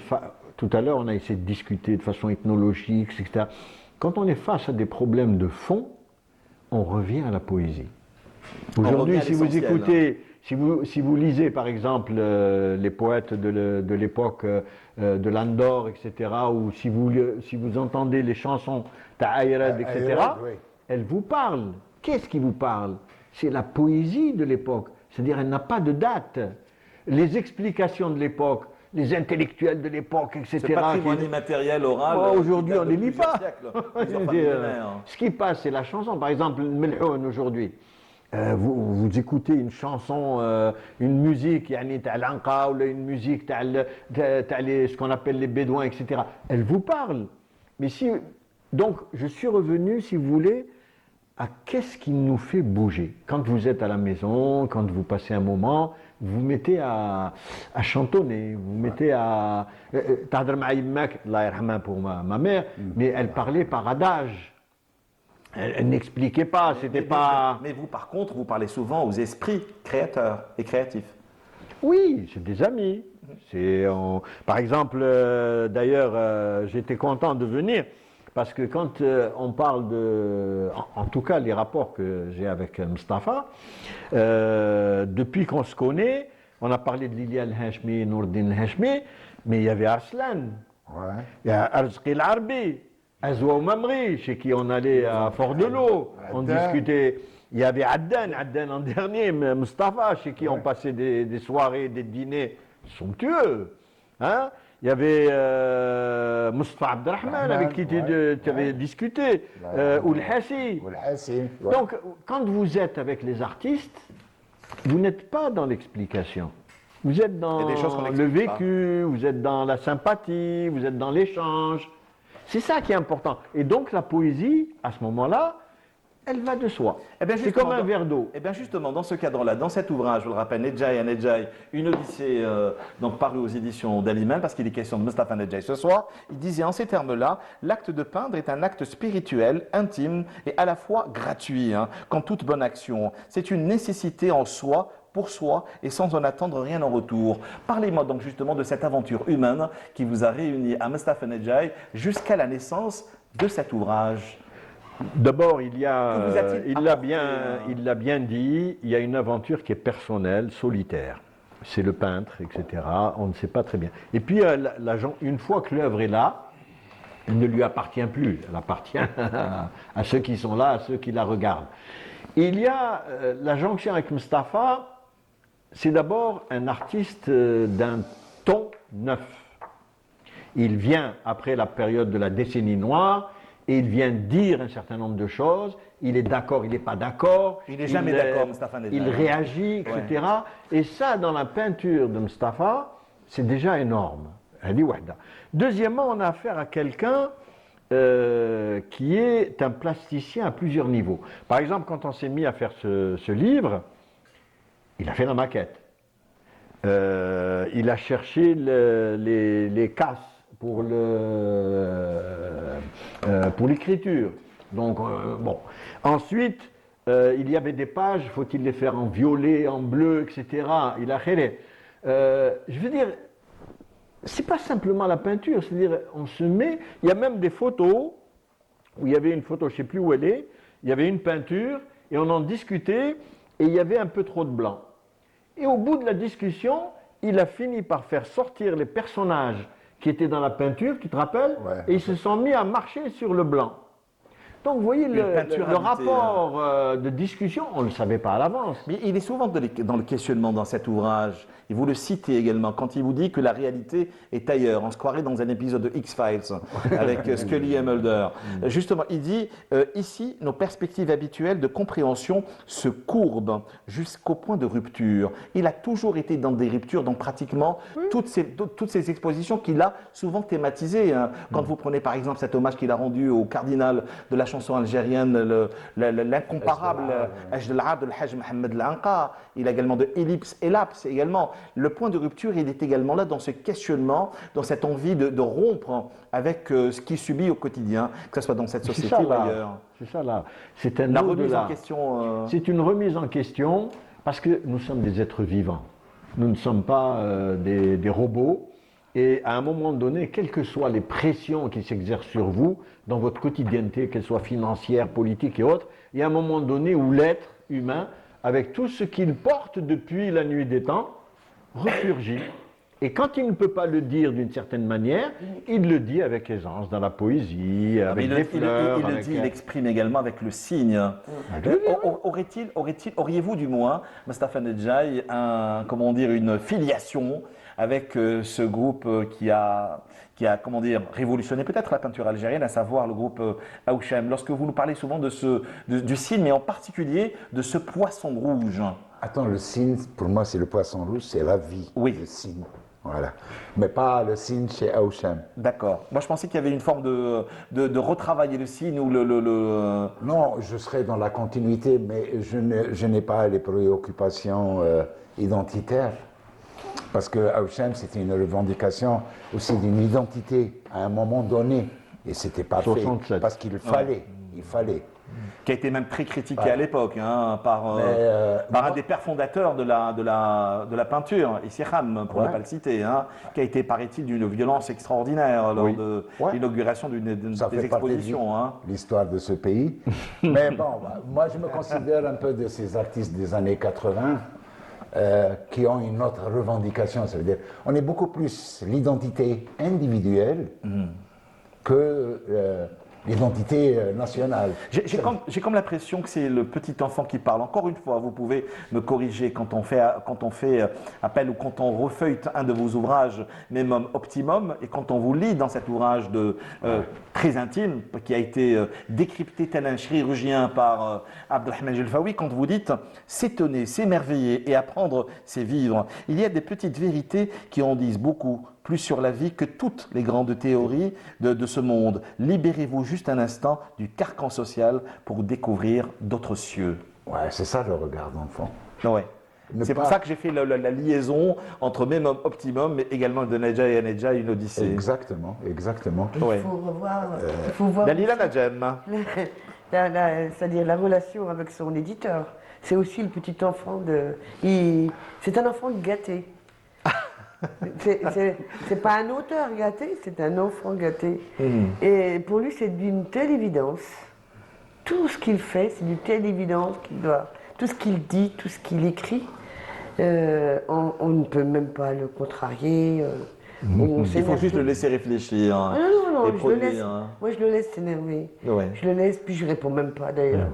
Tout à l'heure, on a essayé de discuter de façon ethnologique, etc. Quand on est face à des problèmes de fond, on revient à la poésie. Aujourd'hui, revient à si vous l'essentiel. écoutez, si vous lisez par exemple les poètes de l'époque de Landor, etc., ou si vous entendez les chansons d'Aïred, etc., Aïred, oui. elles vous parlent. Qu'est-ce qui vous parle? C'est la poésie de l'époque. C'est-à-dire, elle n'a pas de date. Les explications de l'époque, les intellectuels de l'époque, etc. Ce patrimoine immatériel oral. Oh, qui aujourd'hui, date on de ne les lit plusieurs pas. siècles, plusieurs Je veux fois dire, millénaires. ce qui passe, c'est la chanson. Par exemple, le Melhoun aujourd'hui. Vous écoutez une chanson, une musique, yani, t'as l'anqa, ou une musique, ce qu'on appelle les bédouins, etc. Elle vous parle. Mais donc, je suis revenu, si vous voulez, à qu'est-ce qui nous fait bouger. Quand vous êtes à la maison, quand vous passez un moment, vous mettez à chantonner, vous mettez à... Tahdar ma'a yemmak, Allah yarhamha pour ma mère, mais elle parlait par adage. Elle n'expliquait pas, c'était pas... Mais vous, par contre, vous parlez souvent aux esprits créateurs et créatifs. Oui, c'est des amis. Par exemple, d'ailleurs, j'étais content de venir parce que quand on parle en tout cas, les rapports que j'ai avec Mustapha, depuis qu'on se connaît, on a parlé de Lilia El-Hashmi, Nourdine El-Hashmi, mais il y avait Arslan, Ouais. il y a Arzqi El-Arbi, Azwa Mamri, chez qui on allait à Fort-de-l'Eau, on Addan. discutait. Il y avait Addan en dernier, mais Mustapha, chez qui on passait des soirées, des dîners somptueux. Hein? Il y avait Mustafa Abdelrahman, avec qui tu avais discuté, ou le Hassi. والحاسي. Ouais. Donc, quand vous êtes avec les artistes, vous n'êtes pas dans l'explication. Vous êtes dans Il y a des choses qu'on le n'explique pas. vécu, vous êtes dans la sympathie, vous êtes dans l'échange. C'est ça qui est important. Et donc, la poésie, à ce moment-là, elle va de soi. Eh bien, C'est justement, comme un verre d'eau. Eh bien justement, dans ce cadre-là, dans cet ouvrage, je vous le rappelle, Nedjai à Nedjai, une odyssée donc paru aux éditions d'Aliman, parce qu'il est question de Mustapha Nedjai ce soir, il disait en ces termes-là, l'acte de peindre est un acte spirituel, intime et à la fois gratuit, hein, comme toute bonne action. C'est une nécessité en soi, pour soi et sans en attendre rien en retour. Parlez-moi donc justement de cette aventure humaine qui vous a réuni à Mustapha Nedjai jusqu'à la naissance de cet ouvrage. D'abord, Que vous a-t-il il l'a bien dit, il y a une aventure qui est personnelle, solitaire. C'est le peintre, etc. On ne sait pas très bien. Et puis, une fois que l'œuvre est là, elle ne lui appartient plus. Elle appartient à ceux qui sont là, à ceux qui la regardent. Et il y a la jonction avec Mustapha, c'est d'abord un artiste d'un ton neuf. Il vient après la période de la décennie noire, et il vient dire un certain nombre de choses, il est d'accord, il n'est pas d'accord. Il n'est jamais d'accord, Mustapha Nedjai. Il réagit, etc. Et ça, dans la peinture de Mustapha, c'est déjà énorme. Deuxièmement, on a affaire à quelqu'un qui est un plasticien à plusieurs niveaux. Par exemple, quand on s'est mis à faire ce livre, il a fait la maquette. Il a cherché les casses pour l'écriture. Donc, bon. Ensuite, il y avait des pages, faut-il les faire en violet, en bleu, etc. Il a khélé. Je veux dire, c'est pas simplement la peinture, c'est-à-dire on se met, il y a même des photos où il y avait une photo, je ne sais plus où elle est, il y avait une peinture et on en discutait et il y avait un peu trop de blanc. Et au bout de la discussion, il a fini par faire sortir les personnages qui étaient dans la peinture, tu te rappelles? Ouais. Et ils se sont mis à marcher sur le blanc. Donc vous voyez, peinture le habitée, rapport de discussion, on ne le savait pas à l'avance. Mais il est souvent dans le questionnement dans cet ouvrage, et vous le citez également, quand il vous dit que la réalité est ailleurs. On se croirait dans un épisode de X-Files avec Scully et Mulder. Justement, il dit ici, nos perspectives habituelles de compréhension se courbent jusqu'au point de rupture. Il a toujours été dans des ruptures, dans pratiquement toutes ces expositions qu'il a souvent thématisées. Hein. Quand vous prenez par exemple cet hommage qu'il a rendu au cardinal de la chanson algérienne, l'incomparable Ajd el-Abd el-Hajj Mohamed El-Anqa. Il a également de Ellipse et Lapse également. Le point de rupture, il est également là dans ce questionnement, dans cette envie de rompre avec ce qu'il subit au quotidien, que ce soit dans cette société ou ailleurs. C'est ça là. C'est un La au-delà. remise en question. C'est une remise en question parce que nous sommes des êtres vivants. Nous ne sommes pas des robots. Et à un moment donné, quelles que soient les pressions qui s'exercent sur vous, dans votre quotidienneté, qu'elles soient financières, politiques et autres, il y a un moment donné où l'être humain, avec tout ce qu'il porte depuis la nuit des temps, ressurgit. Et quand il ne peut pas le dire d'une certaine manière, il le dit avec aisance, dans la poésie, avec des fleurs. Il exprime également avec le signe. Auriez-vous du moins, Mostafa Nedjaï, une filiation avec ce groupe qui a révolutionné peut-être la peinture algérienne, à savoir le groupe Aouchem. Lorsque vous nous parlez souvent du signe, mais en particulier de ce poisson rouge. Attends, le signe, pour moi, c'est le poisson rouge, c'est la vie. Oui. Le signe. Voilà. Mais pas le signe chez Aouchem. D'accord. Moi, je pensais qu'il y avait une forme de retravailler le signe ou Non, je serais dans la continuité, mais je n'ai pas les préoccupations identitaires. Parce que Aouchem, c'était une revendication aussi d'une identité à un moment donné. Et c'était pas 67. fait. Parce qu'il fallait. Il fallait. Qui a été même très critiqué à l'époque par un des pères fondateurs de la peinture, Issiham, pour ne pas le citer, qui a été, paraît-il, d'une violence extraordinaire lors de l'inauguration d'une des expositions. L'histoire de ce pays. Mais bon, moi je me considère un peu de ces artistes des années 80 qui ont une autre revendication. Ça veut dire, on est beaucoup plus l'identité individuelle que l'identité nationale. J'ai comme l'impression que c'est le petit enfant qui parle. Encore une fois, vous pouvez me corriger quand on fait appel ou quand on refeuille un de vos ouvrages, Memum Optimum, et quand on vous lit dans cet ouvrage très intime, qui a été décrypté tel un chirurgien par Abdelrahman Jelfaoui, quand vous dites s'étonner, s'émerveiller et apprendre, c'est vivre. Il y a des petites vérités qui en disent beaucoup, plus sur la vie que toutes les grandes théories de ce monde. Libérez-vous juste un instant du carcan social pour découvrir d'autres cieux. Ouais, c'est ça le regard d'enfant. Ouais. C'est pour ça que j'ai fait la liaison entre Memum Optimum, mais également de Nedja et Nedja, une odyssée. Exactement, exactement. Il faut voir Dalila Najem. c'est-à-dire la relation avec son éditeur. C'est aussi le petit enfant c'est un enfant gâté. C'est pas un auteur gâté, c'est un enfant gâté. Et pour lui, c'est d'une telle évidence. Tout ce qu'il fait, c'est d'une telle évidence qu'il doit. Tout ce qu'il dit, tout ce qu'il écrit, on ne peut même pas le contrarier. Il faut juste le laisser réfléchir. Non, et produire, moi je le laisse s'énerver. Ouais. Je le laisse, puis je réponds même pas d'ailleurs.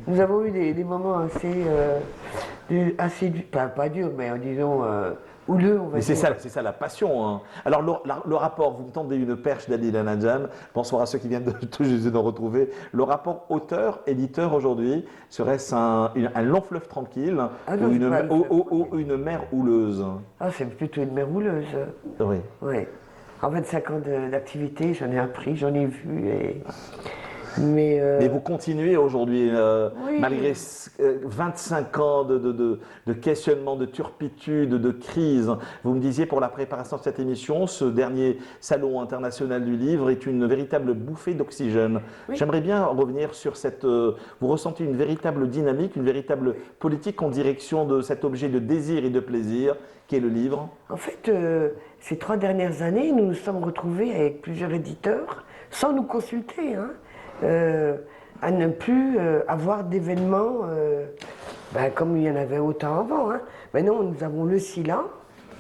Nous avons eu des moments assez pas durs, mais disons houleux, on va Mais dire. c'est ça la passion. Alors le rapport, vous me tendez une perche Dalila Najem, bonsoir à ceux qui viennent tout juste de nous retrouver. Le rapport auteur-éditeur aujourd'hui, serait-ce un long fleuve tranquille ou une mer houleuse? Ah, c'est plutôt une mer houleuse. Oui. Oui. En 25 ans d'activité, j'en ai appris, j'en ai vu et Mais vous continuez aujourd'hui, Oui. malgré 25 ans de questionnement, de turpitude, de crise. Vous me disiez pour la préparation de cette émission, ce dernier salon international du livre est une véritable bouffée d'oxygène. Oui. J'aimerais bien revenir sur cette... vous ressentez une véritable dynamique, une véritable politique en direction de cet objet de désir et de plaisir qu'est le livre? En fait, ces 3 dernières années, nous nous sommes retrouvés avec plusieurs éditeurs, sans nous consulter, hein, à ne plus avoir d'événements comme il y en avait autant avant. Hein. Maintenant, nous avons le SILA,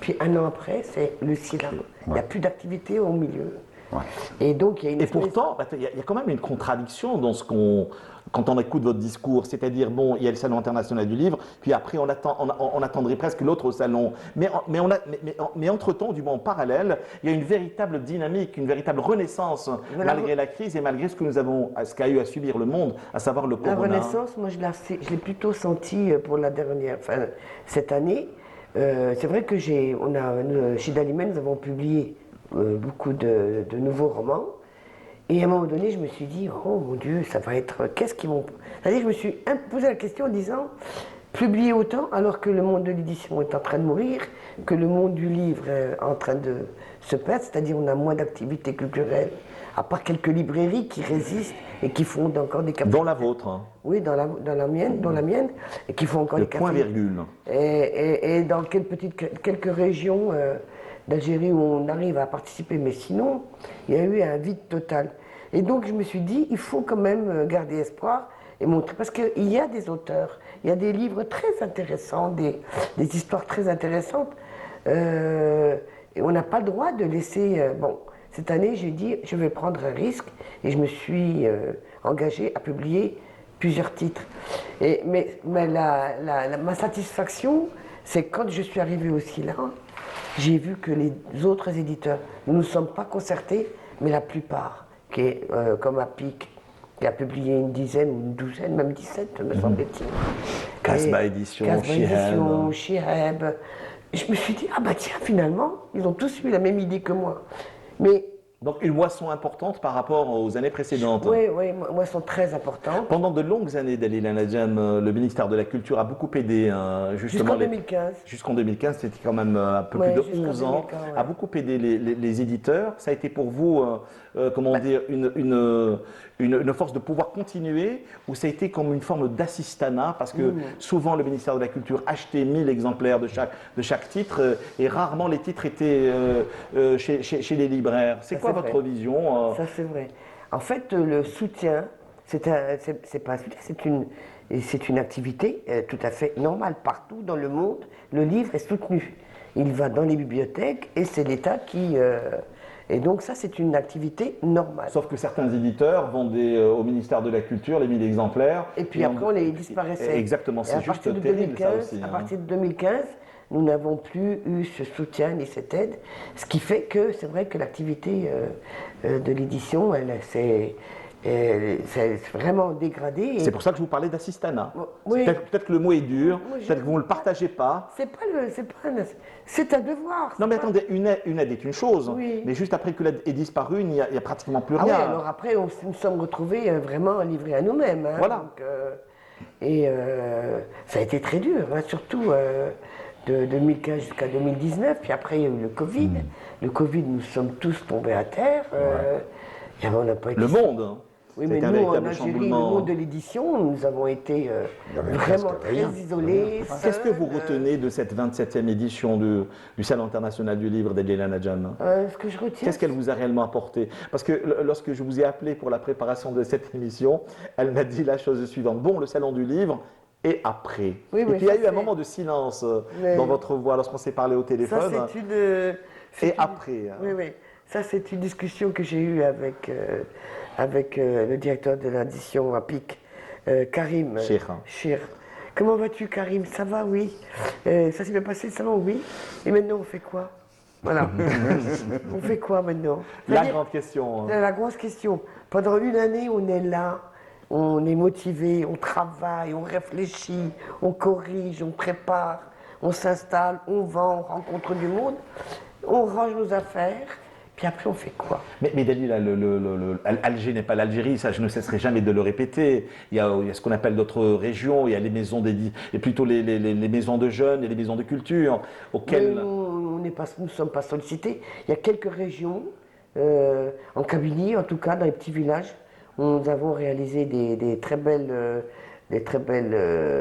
puis un an après, c'est le SILA. Il n'y a plus d'activité au milieu. Ouais. Et donc, il y a une Et espèce- pourtant, il y a quand même une contradiction dans ce qu'on, quand on écoute votre discours, c'est-à-dire, bon, il y a le Salon international du livre, puis après on attendrait presque l'autre salon. Mais entre-temps, du moins en parallèle, il y a une véritable dynamique, une véritable renaissance, Voilà. malgré la crise et malgré ce qu'a eu à subir le monde, à savoir le La corona. renaissance, moi, je l'ai plutôt senti pour la dernière, cette année. C'est vrai que chez Dalimel, nous avons publié beaucoup de nouveaux romans. Et à un moment donné, je me suis dit, oh mon Dieu, ça va être. Qu'est-ce qu'ils vont. C'est-à-dire que je me suis posé la question en disant, publier autant alors que le monde de l'édition est en train de mourir, que le monde du livre est en train de se perdre, c'est-à-dire on a moins d'activités culturelles, à part quelques librairies qui résistent et qui font encore des cafés. Dans la vôtre, hein, Oui, dans la mienne, et qui font encore le des cafés. point virgule. Et dans quelques régions d'Algérie où on arrive à participer, mais sinon, il y a eu un vide total. Et donc je me suis dit, il faut quand même garder espoir et montrer, parce qu'il y a des auteurs, il y a des livres très intéressants, des histoires très intéressantes, et on n'a pas le droit de laisser... bon, cette année, j'ai dit, je vais prendre un risque, et je me suis engagée à publier plusieurs titres. Mais ma satisfaction, c'est quand je suis arrivée au SILA, j'ai vu que les autres éditeurs, nous ne nous sommes pas concertés, mais la plupart, comme APIC, qui a publié une dizaine ou une douzaine, même 17, me semble-t-il. Casbah Édition, Casbah Édition, Shihab. Je me suis dit, ah bah tiens, finalement, ils ont tous eu la même idée que moi. Mais Donc une moisson importante par rapport aux années précédentes. oui, moi, elles sont très importantes. Pendant de longues années, Dalila Nadjam, le ministère de la Culture a beaucoup aidé, justement. Jusqu'en 2015. Jusqu'en 2015, c'était quand même un peu Ouais, plus de jusqu'en 11 ans, 2015, ouais. a beaucoup aidé les éditeurs. Ça a été pour vous, comment dire, une force de pouvoir continuer, ou ça a été comme une forme d'assistanat, parce que souvent le ministère de la Culture achetait 1000 exemplaires de chaque titre, et rarement les titres étaient chez les libraires. C'est Ça, quoi c'est votre vrai. vision Ça, c'est vrai. En fait, le soutien, c'est pas un soutien, c'est une activité tout à fait normale. Partout dans le monde, le livre est soutenu. Il va dans les bibliothèques et c'est l'État qui... et donc ça, c'est une activité normale. Sauf que certains éditeurs vendaient au ministère de la Culture les 1000 exemplaires. Et puis après, on les disparaissait. Exactement, Et c'est à juste partir de terrible 2015, ça aussi. À hein. partir de 2015, nous n'avons plus eu ce soutien ni cette aide, ce qui fait que c'est vrai que l'activité de l'édition, elle s'est vraiment dégradée. Et C'est pour ça que je vous parlais d'assistanat. Oui. Peut-être que le mot est dur, Moi, je- peut-être que vous ne le partagez pas. c'est un devoir. Non mais attendez, une aide est une chose, Oui. mais juste après que l'aide est disparue, il n'y a pratiquement plus Ah oui, rien. alors après, nous sommes retrouvés vraiment livrés à nous-mêmes. Hein, Voilà. donc, ça a été très dur, hein, surtout de 2015 jusqu'à 2019. Puis après, il y a eu le Covid. Le Covid, nous sommes tous tombés à terre. Et on n'a pas été... Le monde, hein. Oui, C'est mais un nous, en véritable Algérie, le chamboulement. monde de l'édition, nous avons été Il y avait vraiment presque très rien. isolés. Qu'est-ce que vous seuls, retenez de cette 27e édition du Salon international du livre d'Adila Nadjam? Ce que je retiens, Qu'est-ce qu'elle vous a réellement apporté? Parce que lorsque je vous ai appelé pour la préparation de cette émission, elle m'a dit la chose suivante. Bon, le Salon du livre, et après? Oui, Et mais puis il y a ça, eu un c'est- moment de silence Mais- dans votre voix lorsqu'on s'est parlé au ça, téléphone. c'est une... Et après, hein. Oui, oui. Ça, c'est une discussion que j'ai eue avec le directeur de l'édition APIC, Karim Chir. Chir. Comment vas-tu, Karim? Ça va, oui. Ça s'est bien passé, ça va, oui. Et maintenant, on fait quoi? Voilà. On fait quoi maintenant? La C'est-à-dire, grande question. hein. la grosse question. Pendant une année, on est là, on est motivé, on travaille, on réfléchit, on corrige, on prépare, on s'installe, on vend, on rencontre du monde, on range nos affaires. Puis après, on fait quoi? Mais Dalila, Alger n'est pas l'Algérie, ça je ne cesserai jamais de le répéter. Il y a ce qu'on appelle d'autres régions, il y a les maisons et plutôt les maisons de jeunes et les maisons de culture auxquelles. Nous ne sommes pas sollicités. Il y a quelques régions, en Kabylie en tout cas, dans les petits villages, où nous avons réalisé des très belles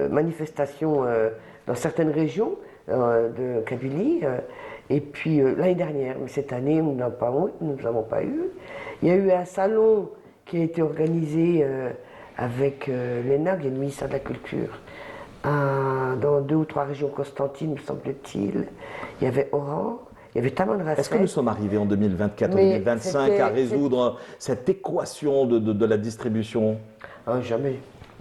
manifestations dans certaines régions de Kabylie. Et puis l'année dernière, mais cette année, nous n'avons pas eu. Il y a eu un salon qui a été organisé avec l'ENAG et le ministère de la Culture dans 2 ou 3 régions, Constantine, me semble-t-il. Il y avait Oran, il y avait Tamanrasset. Est-ce que nous sommes arrivés en 2024-2025 à résoudre cette équation de la distribution? Jamais.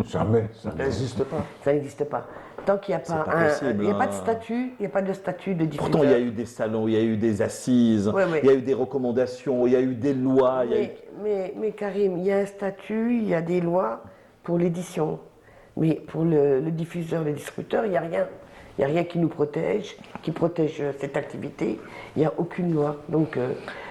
Jamais, ça n'existe pas. Ça n'existe pas. Tant qu'il n'y a pas, possible, il n'y a pas de hein. statut, il n'y a pas de statut de diffuseur. Pourtant, il y a eu des salons, il y a eu des assises, Ouais. il y a eu des recommandations, il y a eu des lois. Mais Karim, il y a un statut, il y a des lois pour l'édition. Mais pour le diffuseur, le distributeur, il n'y a rien. Il n'y a rien qui nous protège, qui protège cette activité. Il n'y a aucune loi. Donc,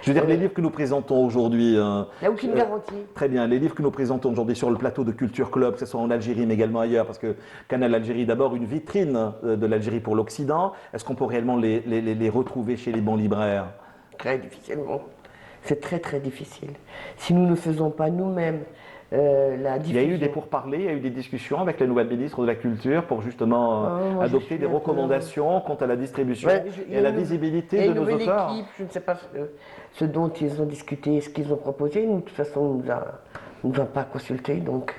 Je veux dire, les livres que nous présentons aujourd'hui. il n'y a aucune garantie. Très bien, les livres que nous présentons aujourd'hui sur le plateau de Culture Club, que ce soit en Algérie mais également ailleurs, parce que Canal Algérie, d'abord une vitrine de l'Algérie pour l'Occident, est-ce qu'on peut réellement les retrouver chez les bons libraires? Très difficilement. C'est très très difficile. Si nous ne faisons pas nous-mêmes la Il y a diffusion. eu des pourparlers, il y a eu des discussions avec la nouvelle ministre de la Culture pour justement moi, je adopter suis des un peu- recommandations quant à la distribution Ouais, il y et a à la une- il y visibilité a de une nos nouvelle auteurs. équipe, je ne sais pas ce dont ils ont discuté, ce qu'ils ont proposé. Nous, de toute façon, on ne nous a pas consultés. Donc.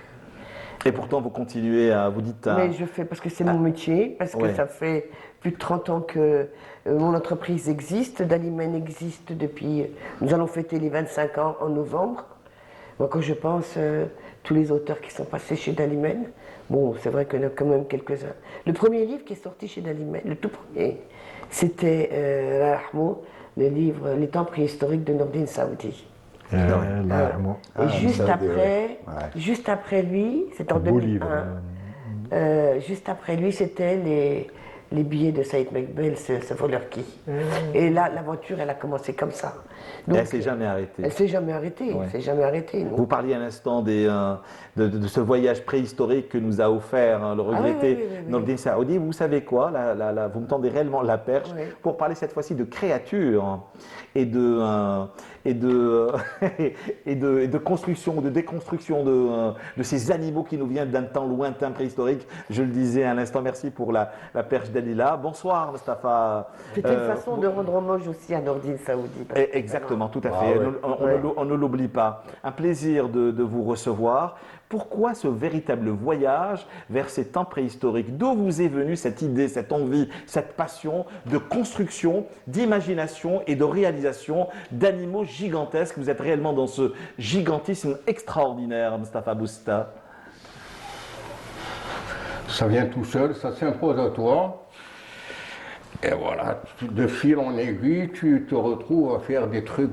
Et pourtant, vous continuez à vous dites. Mais je fais parce que c'est mon métier, parce que Ouais. ça fait plus de 30 ans que mon entreprise existe. Dalimen existe depuis. Nous allons fêter les 25 ans en novembre. Moi, quand je pense tous les auteurs qui sont passés chez Dalimen, bon, c'est vrai qu'il y en a quand même quelques-uns. Le premier livre qui est sorti chez Dalimen, le tout premier, c'était Allah yarhamou, le livre Les temps préhistoriques de Nordin Saoudi. Et juste ça, après, ouais. juste après lui, c'était en Beau 2001. livre. Juste après lui, c'était les billets de Saïd Mekbel, ce voleur qui. Et là, l'aventure, elle a commencé comme ça. Et Donc, elle s'est jamais arrêtée. elle s'est jamais arrêtée. Ouais. Elle s'est jamais arrêtée. non. Vous parliez à l'instant de ce voyage préhistorique que nous a offert le regretté oui. Nordin Saoudi. Vous savez quoi, vous me tendez réellement la perche Oui. pour parler cette fois-ci de créatures et de construction, de déconstruction de ces animaux qui nous viennent d'un temps lointain préhistorique. Je le disais à l'instant, merci pour la perche Dalila. Bonsoir Mustapha. C'était une façon de rendre hommage aussi à Nordin Saoudi. parce que- Exactement, tout à Ah fait. ouais. On ne l'oublie pas. Un plaisir de vous recevoir. Pourquoi ce véritable voyage vers ces temps préhistoriques? D'où vous est venue cette idée, cette envie, cette passion de construction, d'imagination et de réalisation d'animaux gigantesques? Vous êtes réellement dans ce gigantisme extraordinaire, Mustapha Bousta. Ça vient tout seul, ça s'impose à toi. Et voilà, de fil en aiguille, tu te retrouves à faire des trucs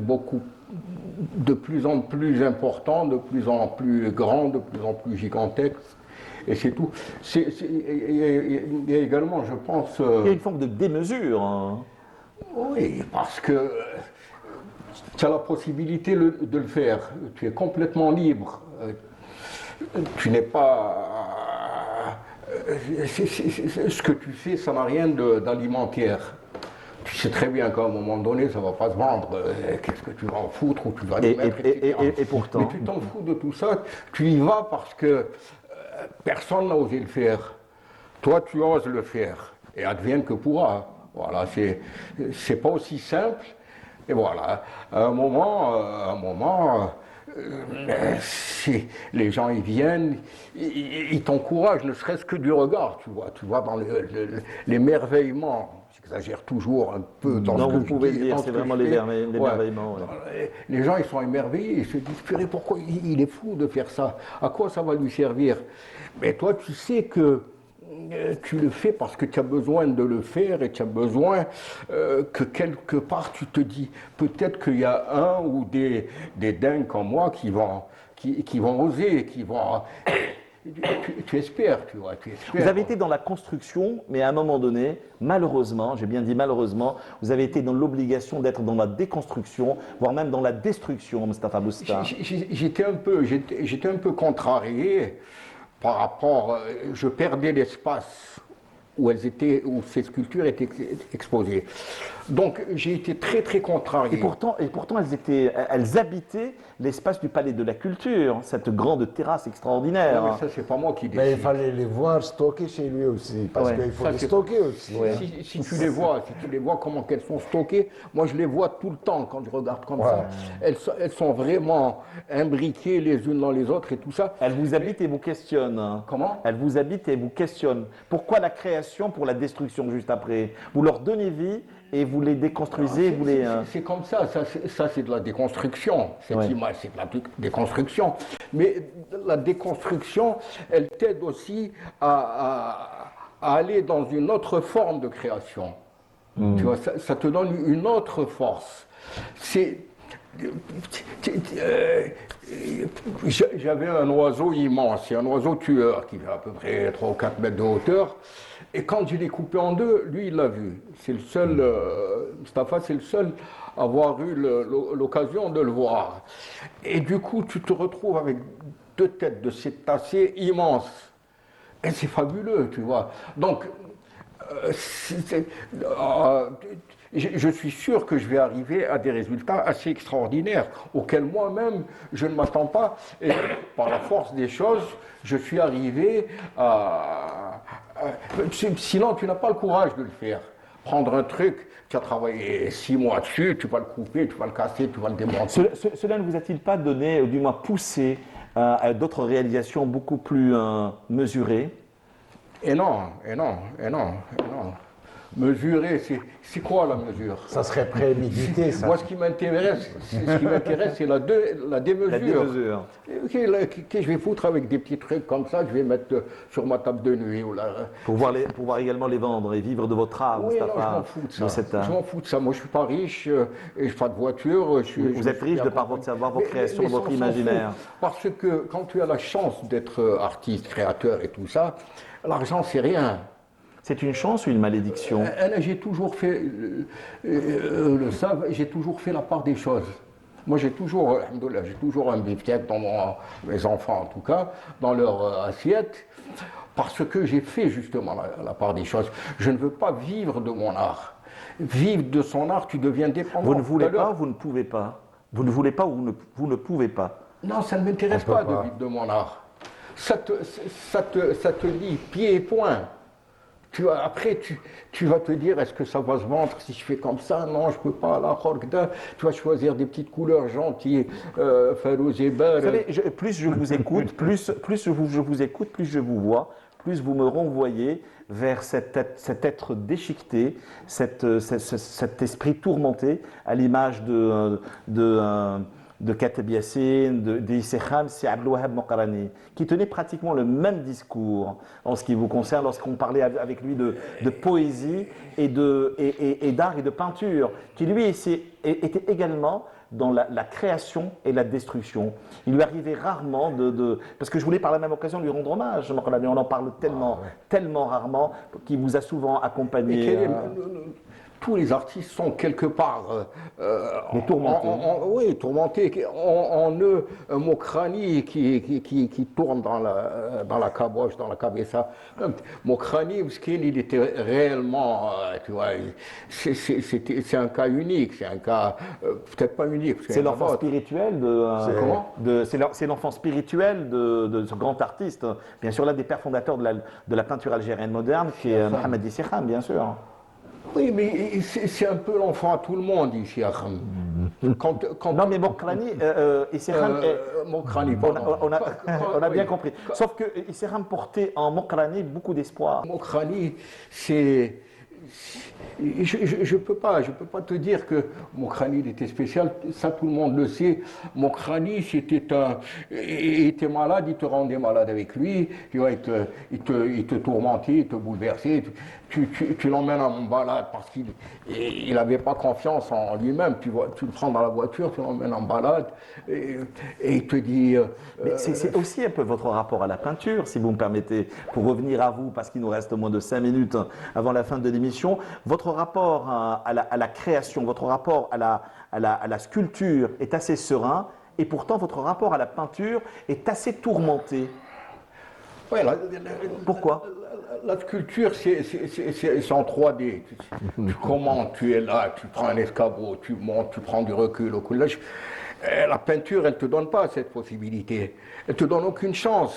de plus en plus importants, de plus en plus grands, de plus en plus gigantesques. Et c'est tout. Il y a également, je pense... Il y a une forme de démesure. Hein. Oui, parce que tu as la possibilité de le faire. Tu es complètement libre. Tu n'es pas... ce que tu fais, ça n'a rien d'alimentaire. Tu sais très bien qu'à un moment donné, ça ne va pas se vendre. Qu'est-ce que tu vas en foutre ou tu vas le mettre, etc. Et pourtant. Mais tu t'en fous de tout ça. Tu y vas parce que personne n'a osé le faire. Toi, tu oses le faire. Et advienne que pourra. Voilà, c'est pas aussi simple. Et voilà, à un moment, si les gens ils viennent, ils t'encouragent, ne serait-ce que du regard, tu vois dans l'émerveillement. J'exagère toujours un peu dans Non, ce que vous pouvez je dis, le dire, dans ce c'est que vraiment je fais. l'émerveillement. Ouais. Les gens ils sont émerveillés, ils se disent purée, pourquoi il est fou de faire ça? À quoi ça va lui servir? Mais toi, tu sais que tu le fais parce que tu as besoin de le faire et tu as besoin que quelque part tu te dis peut-être qu'il y a un ou des dingues comme moi qui vont oser, tu espères, tu vois. Tu espères. Vous avez été dans la construction, mais à un moment donné, malheureusement, j'ai bien dit malheureusement, vous avez été dans l'obligation d'être dans la déconstruction, voire même dans la destruction, Mustapha Bousta. J'étais un peu contrarié par rapport, je perdais l'espace où ces sculptures étaient exposées. Donc j'ai été très très contrarié. Et pourtant elles habitaient l'espace du Palais de la Culture, cette grande terrasse extraordinaire. Non, mais ça, c'est pas moi qui décide. Mais il fallait les voir stockées chez lui aussi, parce Ouais. qu'il faut Ça, les c'est- stocker aussi. Si tu les vois, comment qu'elles sont stockées, moi je les vois tout le temps quand je regarde comme ça. Elles sont vraiment imbriquées les unes dans les autres et tout ça. Elle vous habite et vous questionne. Comment? Elle vous habite et vous questionne. Pourquoi la création pour la destruction juste après? Vous leur donnez vie et vous les déconstruisez, vous les... C'est comme ça, c'est de la déconstruction. Cette Ouais. image, c'est de la déconstruction. Mais la déconstruction, elle t'aide aussi à aller dans une autre forme de création. Tu vois, ça te donne une autre force. J'avais un oiseau immense, c'est un oiseau tueur qui fait à peu près 3 ou 4 mètres de hauteur. Et quand je l'ai coupé en deux, lui, il l'a vu. C'est le seul, Mustapha, c'est le seul à avoir eu l'occasion de le voir. Et du coup, tu te retrouves avec 2 têtes de cétacés immenses. Et c'est fabuleux, tu vois. Donc, je suis sûr que je vais arriver à des résultats assez extraordinaires, auxquels moi-même je ne m'attends pas. Et par la force des choses, je suis arrivé sinon, tu n'as pas le courage de le faire. Prendre un truc, tu as travaillé 6 mois dessus, tu vas le couper, tu vas le casser, tu vas le démonter. Cela ne vous a-t-il pas donné, ou du moins poussé, à d'autres réalisations beaucoup plus mesurées? Et non. Mesurer, c'est quoi la mesure? Ça serait prémédité, ça. Moi, ce qui m'intéresse, c'est la démesure. La démesure. Qu'est-ce que je vais foutre avec des petits trucs comme ça que je vais mettre sur ma table de nuit ou là. Pour pouvoir également les vendre et vivre de votre art, Oui, non, je Mustapha. m'en fous de de ça. cet art. Je m'en fous de ça. Moi, je suis pas riche, et je n'ai pas de voiture. Vous êtes riche de par votre savoir, vos créations, votre on s'en imaginaire. fout. Parce que quand tu as la chance d'être artiste, créateur et tout ça, l'argent, c'est rien. C'est une chance ou une malédiction? J'ai toujours fait, j'ai toujours fait la part des choses. Moi, j'ai toujours un beefsteak dans mes enfants, en tout cas, dans leur assiette, parce que j'ai fait justement la part des choses. Je ne veux pas vivre de mon art. Vivre de son art, tu deviens dépendant. Vous ne voulez pas ou vous ne pouvez pas? Vous ne voulez pas ou vous ne pouvez pas? Non, ça ne m'intéresse pas de vivre de mon art. Ça te dit pied et poing. Après, tu vas te dire, est-ce que ça va se vendre si je fais comme ça? Non, je ne peux pas. La Khorgda, tu vas choisir des petites couleurs gentilles, Farouz et Bar. Vous savez, plus je vous écoute, plus je vous écoute, plus je vous vois, plus vous me renvoyez vers cet être déchiqueté, cet esprit tourmenté, à l'image de Kateb Yassine, d'Issecham, c'est Abdelwahab Mokarani, qui tenait pratiquement le même discours en ce qui vous concerne lorsqu'on parlait avec lui de poésie et d'art et de peinture, qui lui était également dans la création et la destruction. Il lui arrivait rarement parce que je voulais par la même occasion lui rendre hommage, Mokarani, on en parle tellement rarement, qui vous a souvent accompagné. Tous les artistes sont quelque part tourmentés. Oui, tourmentés. En eux, un Mokrani qui tourne dans la caboche, dans la cabessa. Mokrani, il était réellement, tu vois, c'est un cas unique, c'est un cas peut-être pas unique. C'est l'enfant spirituel c'est l'enfant spirituel de ce grand artiste. Bien sûr, l'un des pères fondateurs de la peinture algérienne moderne, qui est Mohamed Issecham, bien sûr. Oui, mais c'est un peu l'enfant à tout le monde ici, Akham. Non, mais Mokrani, Issecham, Mokrani, on a bien compris. Sauf que Issecham portait en Mokrani beaucoup d'espoir. Mokrani, c'est... Je peux pas te dire que Mokrani était spécial, ça tout le monde le sait. Mokrani, il était malade, il te rendait malade avec lui, tu vois, il te tourmentait, il te bouleversait. tu l'emmènes en balade parce qu'il n'avait pas confiance en lui-même. Tu le prends dans la voiture, tu l'emmènes en balade et il te dit. Mais c'est aussi un peu votre rapport à la peinture, si vous me permettez, pour revenir à vous, parce qu'il nous reste moins de 5 minutes avant la fin de l'émission. Votre rapport à la création, votre rapport à la sculpture est assez serein, et pourtant votre rapport à la peinture est assez tourmenté. Ouais, Pourquoi? La sculpture, c'est en 3D. Tu commandes, tu es là, tu prends un escabeau, tu montes, tu prends du recul au collège. La peinture, elle ne te donne pas cette possibilité. Elle ne te donne aucune chance.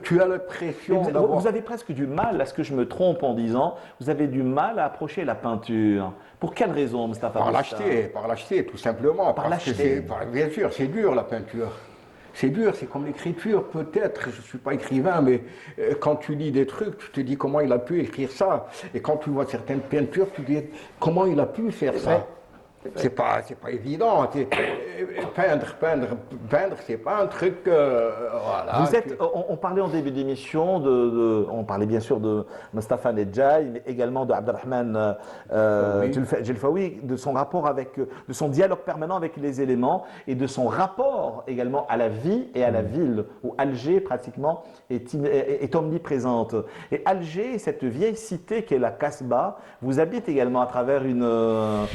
Tu as l'impression d'avoir... Vous avez presque du mal, est-ce que je me trompe en disant, vous avez du mal à approcher la peinture? Pour quelle raison, Mustapha Bouchta? Par l'acheter, tout simplement. Par parce que l'acheter. bien sûr, c'est dur la peinture. C'est dur, c'est comme l'écriture, peut-être, je ne suis pas écrivain, mais quand tu lis des trucs, tu te dis comment il a pu écrire ça. Et quand tu vois certaines peintures, tu te dis comment il a pu faire ça. C'est pas évident. Peindre, c'est pas un truc. Voilà. On parlait en début d'émission, on parlait bien sûr de Mustapha Nedjaï, mais également de Abdelrahman Djelfaoui, de son rapport de son dialogue permanent avec les éléments et de son rapport également à la vie et à la ville, où Alger pratiquement est omniprésente. Et Alger, cette vieille cité qu'est la Kasbah, vous habite également à travers une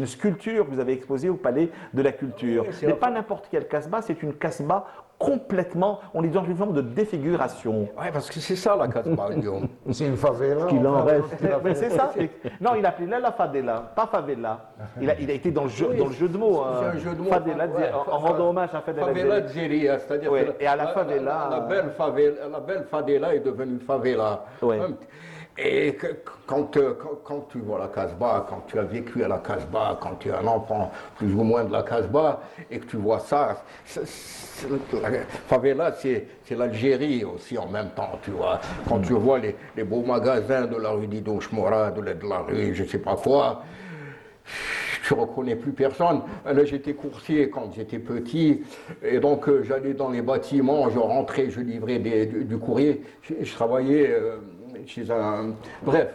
sculpture que vous avez exposée au Palais de la Culture. Oui, Mais pas n'importe quelle Kasbah, c'est une Kasbah complètement, on est dans une forme de défiguration. Oui, parce que c'est ça la Kasbah, Guillaume. C'est une favela. Qu'il en enfin, reste. Mais c'est ça. Non, il a appelé là la favela, pas favela. Il a été dans le jeu, Oui, dans le jeu de mots. c'est un jeu de mots. Favela, Ouais, en rendant hommage à Fadela Favela Djeri. Djeria, c'est-à-dire Ouais, que et à la favela, la belle favela est devenue favela. Ouais. Et quand tu vois la Kasbah, quand tu as vécu à la Kasbah, quand tu es un enfant plus ou moins de la Kasbah, et que tu vois ça, la favela, c'est l'Algérie aussi en même temps, tu vois. Quand tu vois les beaux magasins de la rue Didouche Morad, de la rue je ne sais pas quoi, tu ne reconnais plus personne. Là, j'étais coursier quand j'étais petit, et donc j'allais dans les bâtiments, je rentrais, je livrais du courrier, je travaillais chez un... Bref.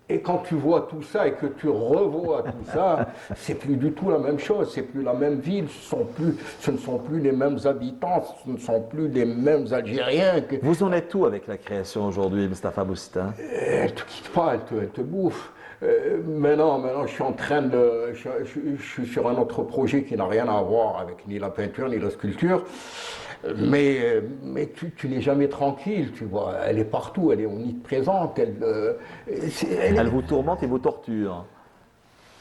Et quand tu vois tout ça et que tu revois tout ça, c'est plus du tout la même chose, c'est plus la même ville, ce ne sont plus les mêmes habitants, ce ne sont plus les mêmes Algériens. Vous en êtes où avec la création aujourd'hui, Mustapha Bouchta? Elle ne te quitte pas, elle te bouffe. Maintenant, je suis en train je suis sur un autre projet qui n'a rien à voir avec ni la peinture ni la sculpture. Mais tu n'es jamais tranquille, tu vois. Elle est partout, elle est omniprésente. Elle vous tourmente et vous torture.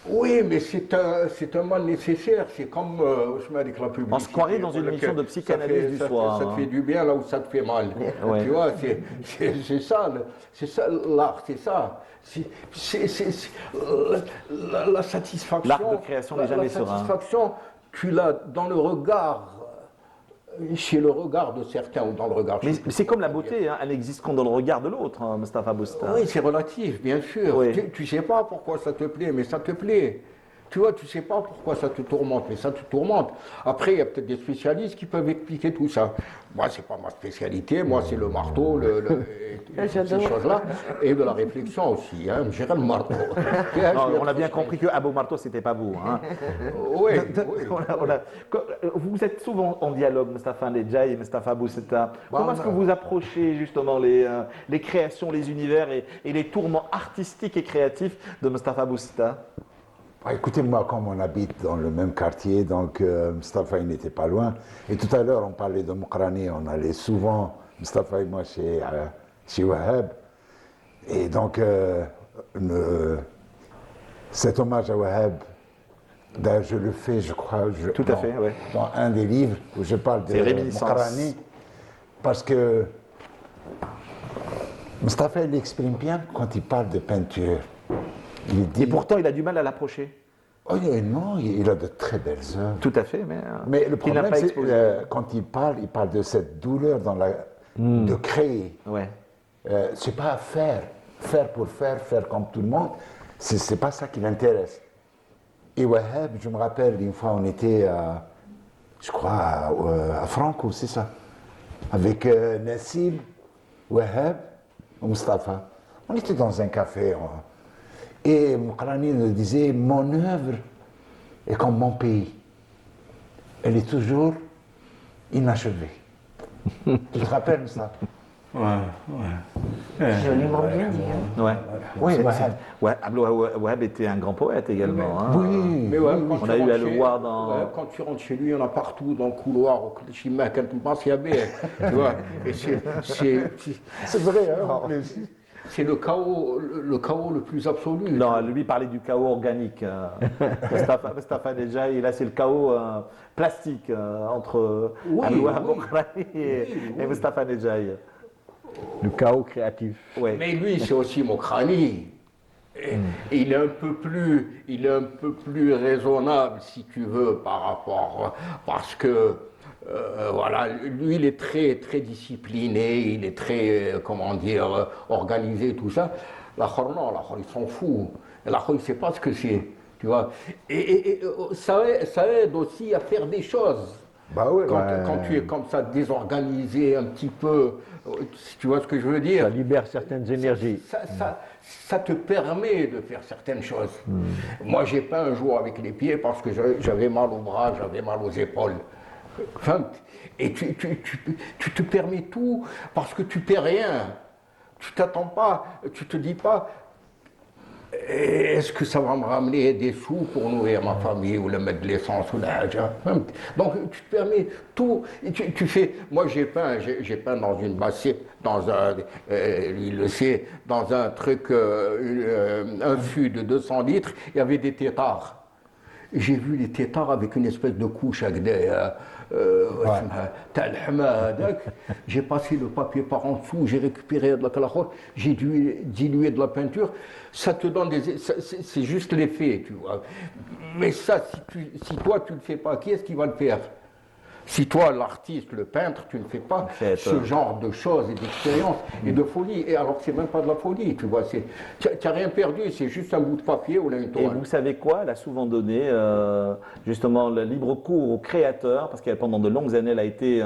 Oui, mais c'est un mal nécessaire. C'est comme je mets avec la publicité. On se croirait dans une émission de psychanalyse du soir. Ça te fait du bien là où ça te fait mal. Ouais. Tu vois, c'est ça, l'art, c'est ça. La satisfaction. L'art de création n'est jamais serein. La satisfaction, tu l'as dans le regard. Chez le regard de certains ou dans le regard. Mais c'est comme la beauté, hein, elle n'existe qu'en dans le regard de l'autre, hein, Mustapha Bouchta. Oui, c'est relatif, bien sûr. Oui. Tu ne sais pas pourquoi ça te plaît, mais ça te plaît. Tu vois, tu ne sais pas pourquoi ça te tourmente, mais ça te tourmente. Après, il y a peut-être des spécialistes qui peuvent expliquer tout ça. Moi, ce n'est pas ma spécialité. Moi, c'est le marteau, ces choses-là. Et de la réflexion aussi. Hein. J'irai le marteau. Non, on a bien compris que Abou Marteau, ce n'était pas vous. Hein. Oui. Vous êtes souvent en dialogue, Mustapha Nedjaï et Mustapha Bouchta. Comment est-ce que vous approchez justement les créations, les univers et les tourments artistiques et créatifs de Mustapha Bouchta? Écoutez, moi, comme on habite dans le même quartier, donc Mustapha, il n'était pas loin. Et tout à l'heure, on parlait de Mokrani, on allait souvent, Mustapha et moi, chez Wahab. Et donc, cet hommage à Wahab, d'ailleurs, je le fais, je crois, Tout à fait, ouais. dans un des livres où je parle de Réminiscences. Mokrani, parce que Mustapha, il exprime bien quand il parle de peinture. Il dit, Et pourtant, il a du mal à l'approcher. oh, non, il a de très belles œuvres. Tout à fait, Mais le qu'il n'a problème, pas c'est exposé. quand il parle de cette douleur de créer. Ouais. C'est pas faire pour faire comme tout le monde. C'est pas ça qui l'intéresse. Et Wahab, je me rappelle, une fois, on était, je crois, à Franco, c'est ça, avec Nassim, Wahab et Mustapha. On était dans un café et Mokrani nous disait mon œuvre est comme mon pays. Elle est toujours inachevée. Tu te rappelles ça? Joliment bien dit. Hein. Ouais. Oui, C'est- ouais. c'est- ouais, Abdul Wahab était un grand poète également. Hein. Oui. Mais ouais, quand On tu a eu rentres à le chez- voir dans- ouais, quand tu rentres chez lui, il y en a partout, dans le couloir, au Klishima, quand tu penses qu'il y avait. Tu vois, et C'est vrai, hein, en plus. c'est le chaos le plus absolu. Non, lui parlait du chaos organique. Mustafa Nedjaï, là c'est le chaos plastique entre Oui, Abdul Wahab oui. Mokrani et Mustafa Nedjaï. Le chaos créatif. Ouais. Mais lui, c'est aussi Mokrani. Et il est un peu plus raisonnable, si tu veux, par rapport, parce que voilà, lui, il est très, très discipliné, il est très, comment dire, organisé, tout ça. L'Akhor, non, l'Akhor, il s'en fout. L'Akhor, il ne sait pas ce que c'est, tu vois. Et ça aide aussi à faire des choses. Bah oui, Quand tu es comme ça, désorganisé un petit peu, tu vois ce que je veux dire? Ça libère certaines énergies. Ça te permet de faire certaines choses. Moi, j'ai peint un jour avec les pieds parce que j'avais mal au bras, j'avais mal aux épaules. Enfin, et tu te permets tout parce que tu paies rien. Tu t'attends pas, tu te dis pas, est-ce que ça va me ramener des sous pour nourrir ma famille ou le mettre de l'essence ou la haja. Donc tu te permets tout. Et tu fais. Moi j'ai peint dans une bassine, dans un, lui il le sait, dans un truc, un fût de 200 litres, il y avait des têtards. J'ai vu les têtards avec une espèce de couche avec des. J'ai passé le papier par en dessous, j'ai récupéré de la calachor, j'ai dilué de la peinture. Ça te donne des. C'est juste l'effet, tu vois. Mais ça, si toi tu ne le fais pas, qui est-ce qui va le faire? Si toi, l'artiste, le peintre, tu ne fais pas ce genre de choses et d'expériences et de folie, et alors c'est même pas de la folie, tu vois, tu n'as rien perdu, c'est juste un bout de papier ou une Et toile. vous savez quoi? Elle a souvent donné justement le libre cours aux créateurs, parce qu'elle pendant de longues années, elle a été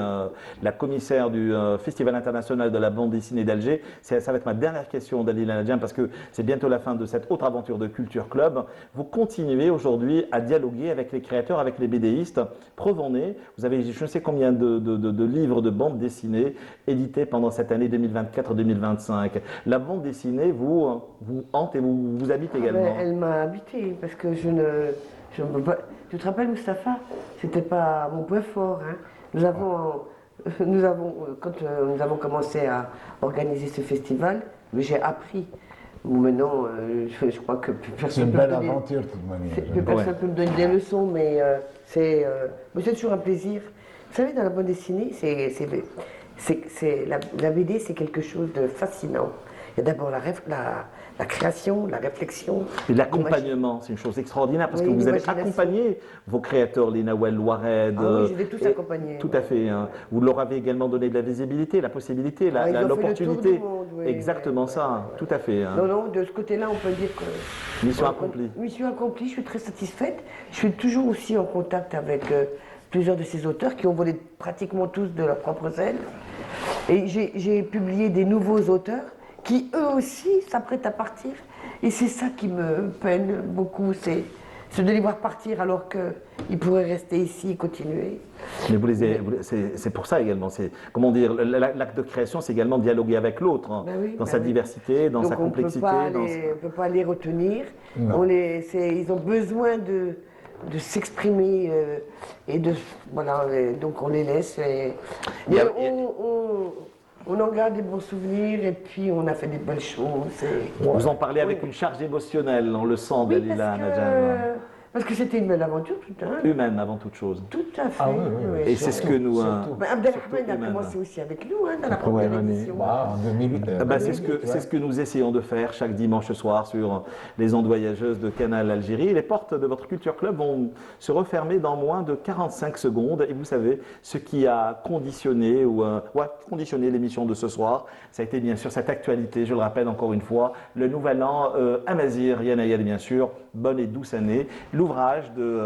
la commissaire du Festival international de la bande dessinée d'Alger. Ça va être ma dernière question, Dalila Nadjian, parce que c'est bientôt la fin de cette autre aventure de Culture Club. Vous continuez aujourd'hui à dialoguer avec les créateurs, avec les BDistes. Preuve en est, vous avez je ne sais combien de livres de bande dessinée édités pendant cette année 2024-2025. La bande dessinée vous hante et vous habite également. Ben, elle m'a habité parce que je ne peux pas. Tu te rappelles, Mustapha? C'était pas mon point fort. Hein. Quand nous avons commencé à organiser ce festival, j'ai appris. Maintenant, je crois que plus C'est personne une peut belle me donner- aventure, de toute manière. plus personne peut me donner des leçons, mais c'est toujours un plaisir. Vous savez, dans la bande dessinée, la BD, c'est quelque chose de fascinant. Il y a d'abord la création, la réflexion. Et l'accompagnement, c'est une chose extraordinaire parce Oui, que vous avez l'imagination. accompagné vos créateurs, les Nawel Ouared. Ah oui, je les ai tous et- accompagnés. Tout à fait. Hein. Vous leur avez également donné de la visibilité, la possibilité, Ah, ils ont fait le tour l'opportunité. du monde, oui, Exactement ouais, ça, tout à fait. Hein. Non, non, de ce côté-là, on peut dire que. Mission accomplie. Mission accomplie, je suis très satisfaite. Je suis toujours aussi en contact avec plusieurs de ces auteurs qui ont volé pratiquement tous de leurs propres ailes. Et j'ai publié des nouveaux auteurs qui, eux aussi, s'apprêtent à partir. Et c'est ça qui me peine beaucoup, c'est de les voir partir alors qu'ils pourraient rester ici et continuer. Mais c'est pour ça également. Comment dire, l'acte de création, c'est également dialoguer avec l'autre, hein, Ben oui, dans ben sa oui. diversité, dans Donc sa complexité. on ne peut pas les retenir. Non. Ils ont besoin de s'exprimer et de voilà. Donc on les laisse. Il y a- On en garde des bons souvenirs et puis on a fait des belles choses. Vous en parlez avec une charge émotionnelle, on le sent, Oui, Dalila Nadjian. parce que c'était une belle aventure, tout, hein. Humaine avant toute chose. Tout à fait. Ah oui, oui, oui. Et c'est ce que nous. Surtout. Ben, Abdelrahman Surtout a humaine. commencé aussi avec nous hein, dans la première première année. édition. Bah, en 2000. C'est ce que nous essayons de faire chaque dimanche soir sur les ondes voyageuses de Canal Algérie. Les portes de votre Culture Club vont se refermer dans moins de 45 secondes. Et vous savez, ce qui a conditionné conditionné l'émission de ce soir, ça a été bien sûr cette actualité, je le rappelle encore une fois, le nouvel an Amazir Yanayel, bien sûr, bonne et douce année. L'ouvrage de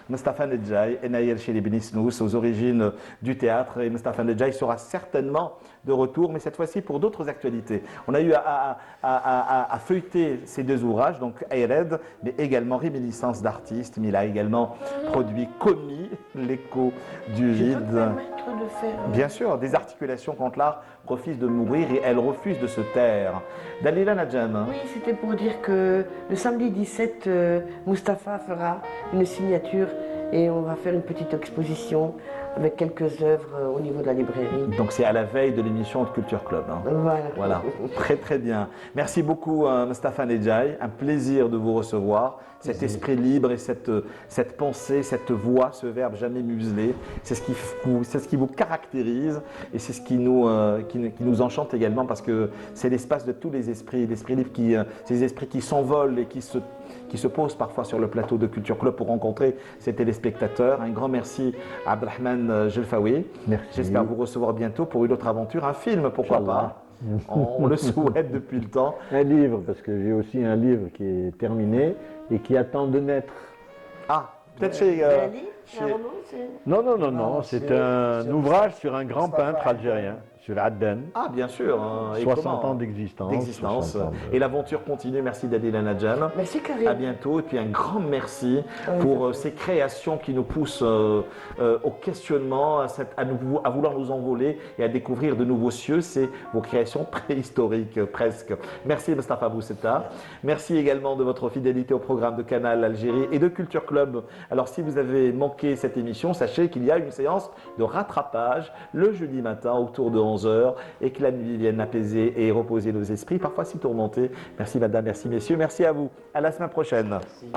Mustafa Nedjaï et Nayel Chelibnisnous aux origines du théâtre. Et Mustafa Nedjaï sera certainement de retour, mais cette fois-ci pour d'autres actualités. On a eu à feuilleter ces deux ouvrages, donc Ayred, mais également Réminiscence d'artistes, mais il a également produit Commis, l'écho du Je peux vide. me permettre de faire. Bien sûr, des articulations quand l'art refuse de mourir et elle refuse de se taire. Dalila Nadjam. Oui, c'était pour dire que le samedi 17, Mustapha fera une signature et on va faire une petite exposition avec quelques œuvres au niveau de la librairie. Donc c'est à la veille de l'émission de Culture Club. Hein. Voilà, très très bien. Merci beaucoup Mustapha Nedjaï, un plaisir de vous recevoir. Cet esprit libre et cette pensée, cette voix, ce verbe jamais muselé, c'est ce qui vous caractérise et c'est ce qui nous enchante également parce que c'est l'espace de tous les esprits, l'esprit libre, ces esprits qui s'envolent et qui se posent parfois sur le plateau de Culture Club pour rencontrer ces téléspectateurs. Un grand merci à Abdelrahman Jelfaoui. Merci. J'espère vous recevoir bientôt pour une autre aventure, un film, pourquoi pas. On le souhaite depuis le temps. Un livre, parce que j'ai aussi un livre qui est terminé et qui attend de naître. Ah, peut-être chez... Un livre, chez- un roman, c'est- Non, c'est un ouvrage sur un grand peintre algérien, sur Adden. Ah, bien sûr. hein. Et 60 comment ans d'existence. d'existence. 60 ans Et l'aventure continue. Merci Dalila Nadjam. Merci Karim. À bientôt. Et puis un grand merci Oui, pour ces créations qui nous poussent au questionnement, à vouloir nous envoler et à découvrir de nouveaux cieux. C'est vos créations préhistoriques presque. Merci Mustapha Boussetta. Merci également de votre fidélité au programme de Canal Algérie et de Culture Club. Alors si vous avez manqué cette émission, sachez qu'il y a une séance de rattrapage le jeudi matin autour de 11h et que la nuit vienne apaiser et reposer nos esprits, parfois si tourmentés. Merci madame, merci messieurs, merci à vous. À la semaine prochaine. Merci.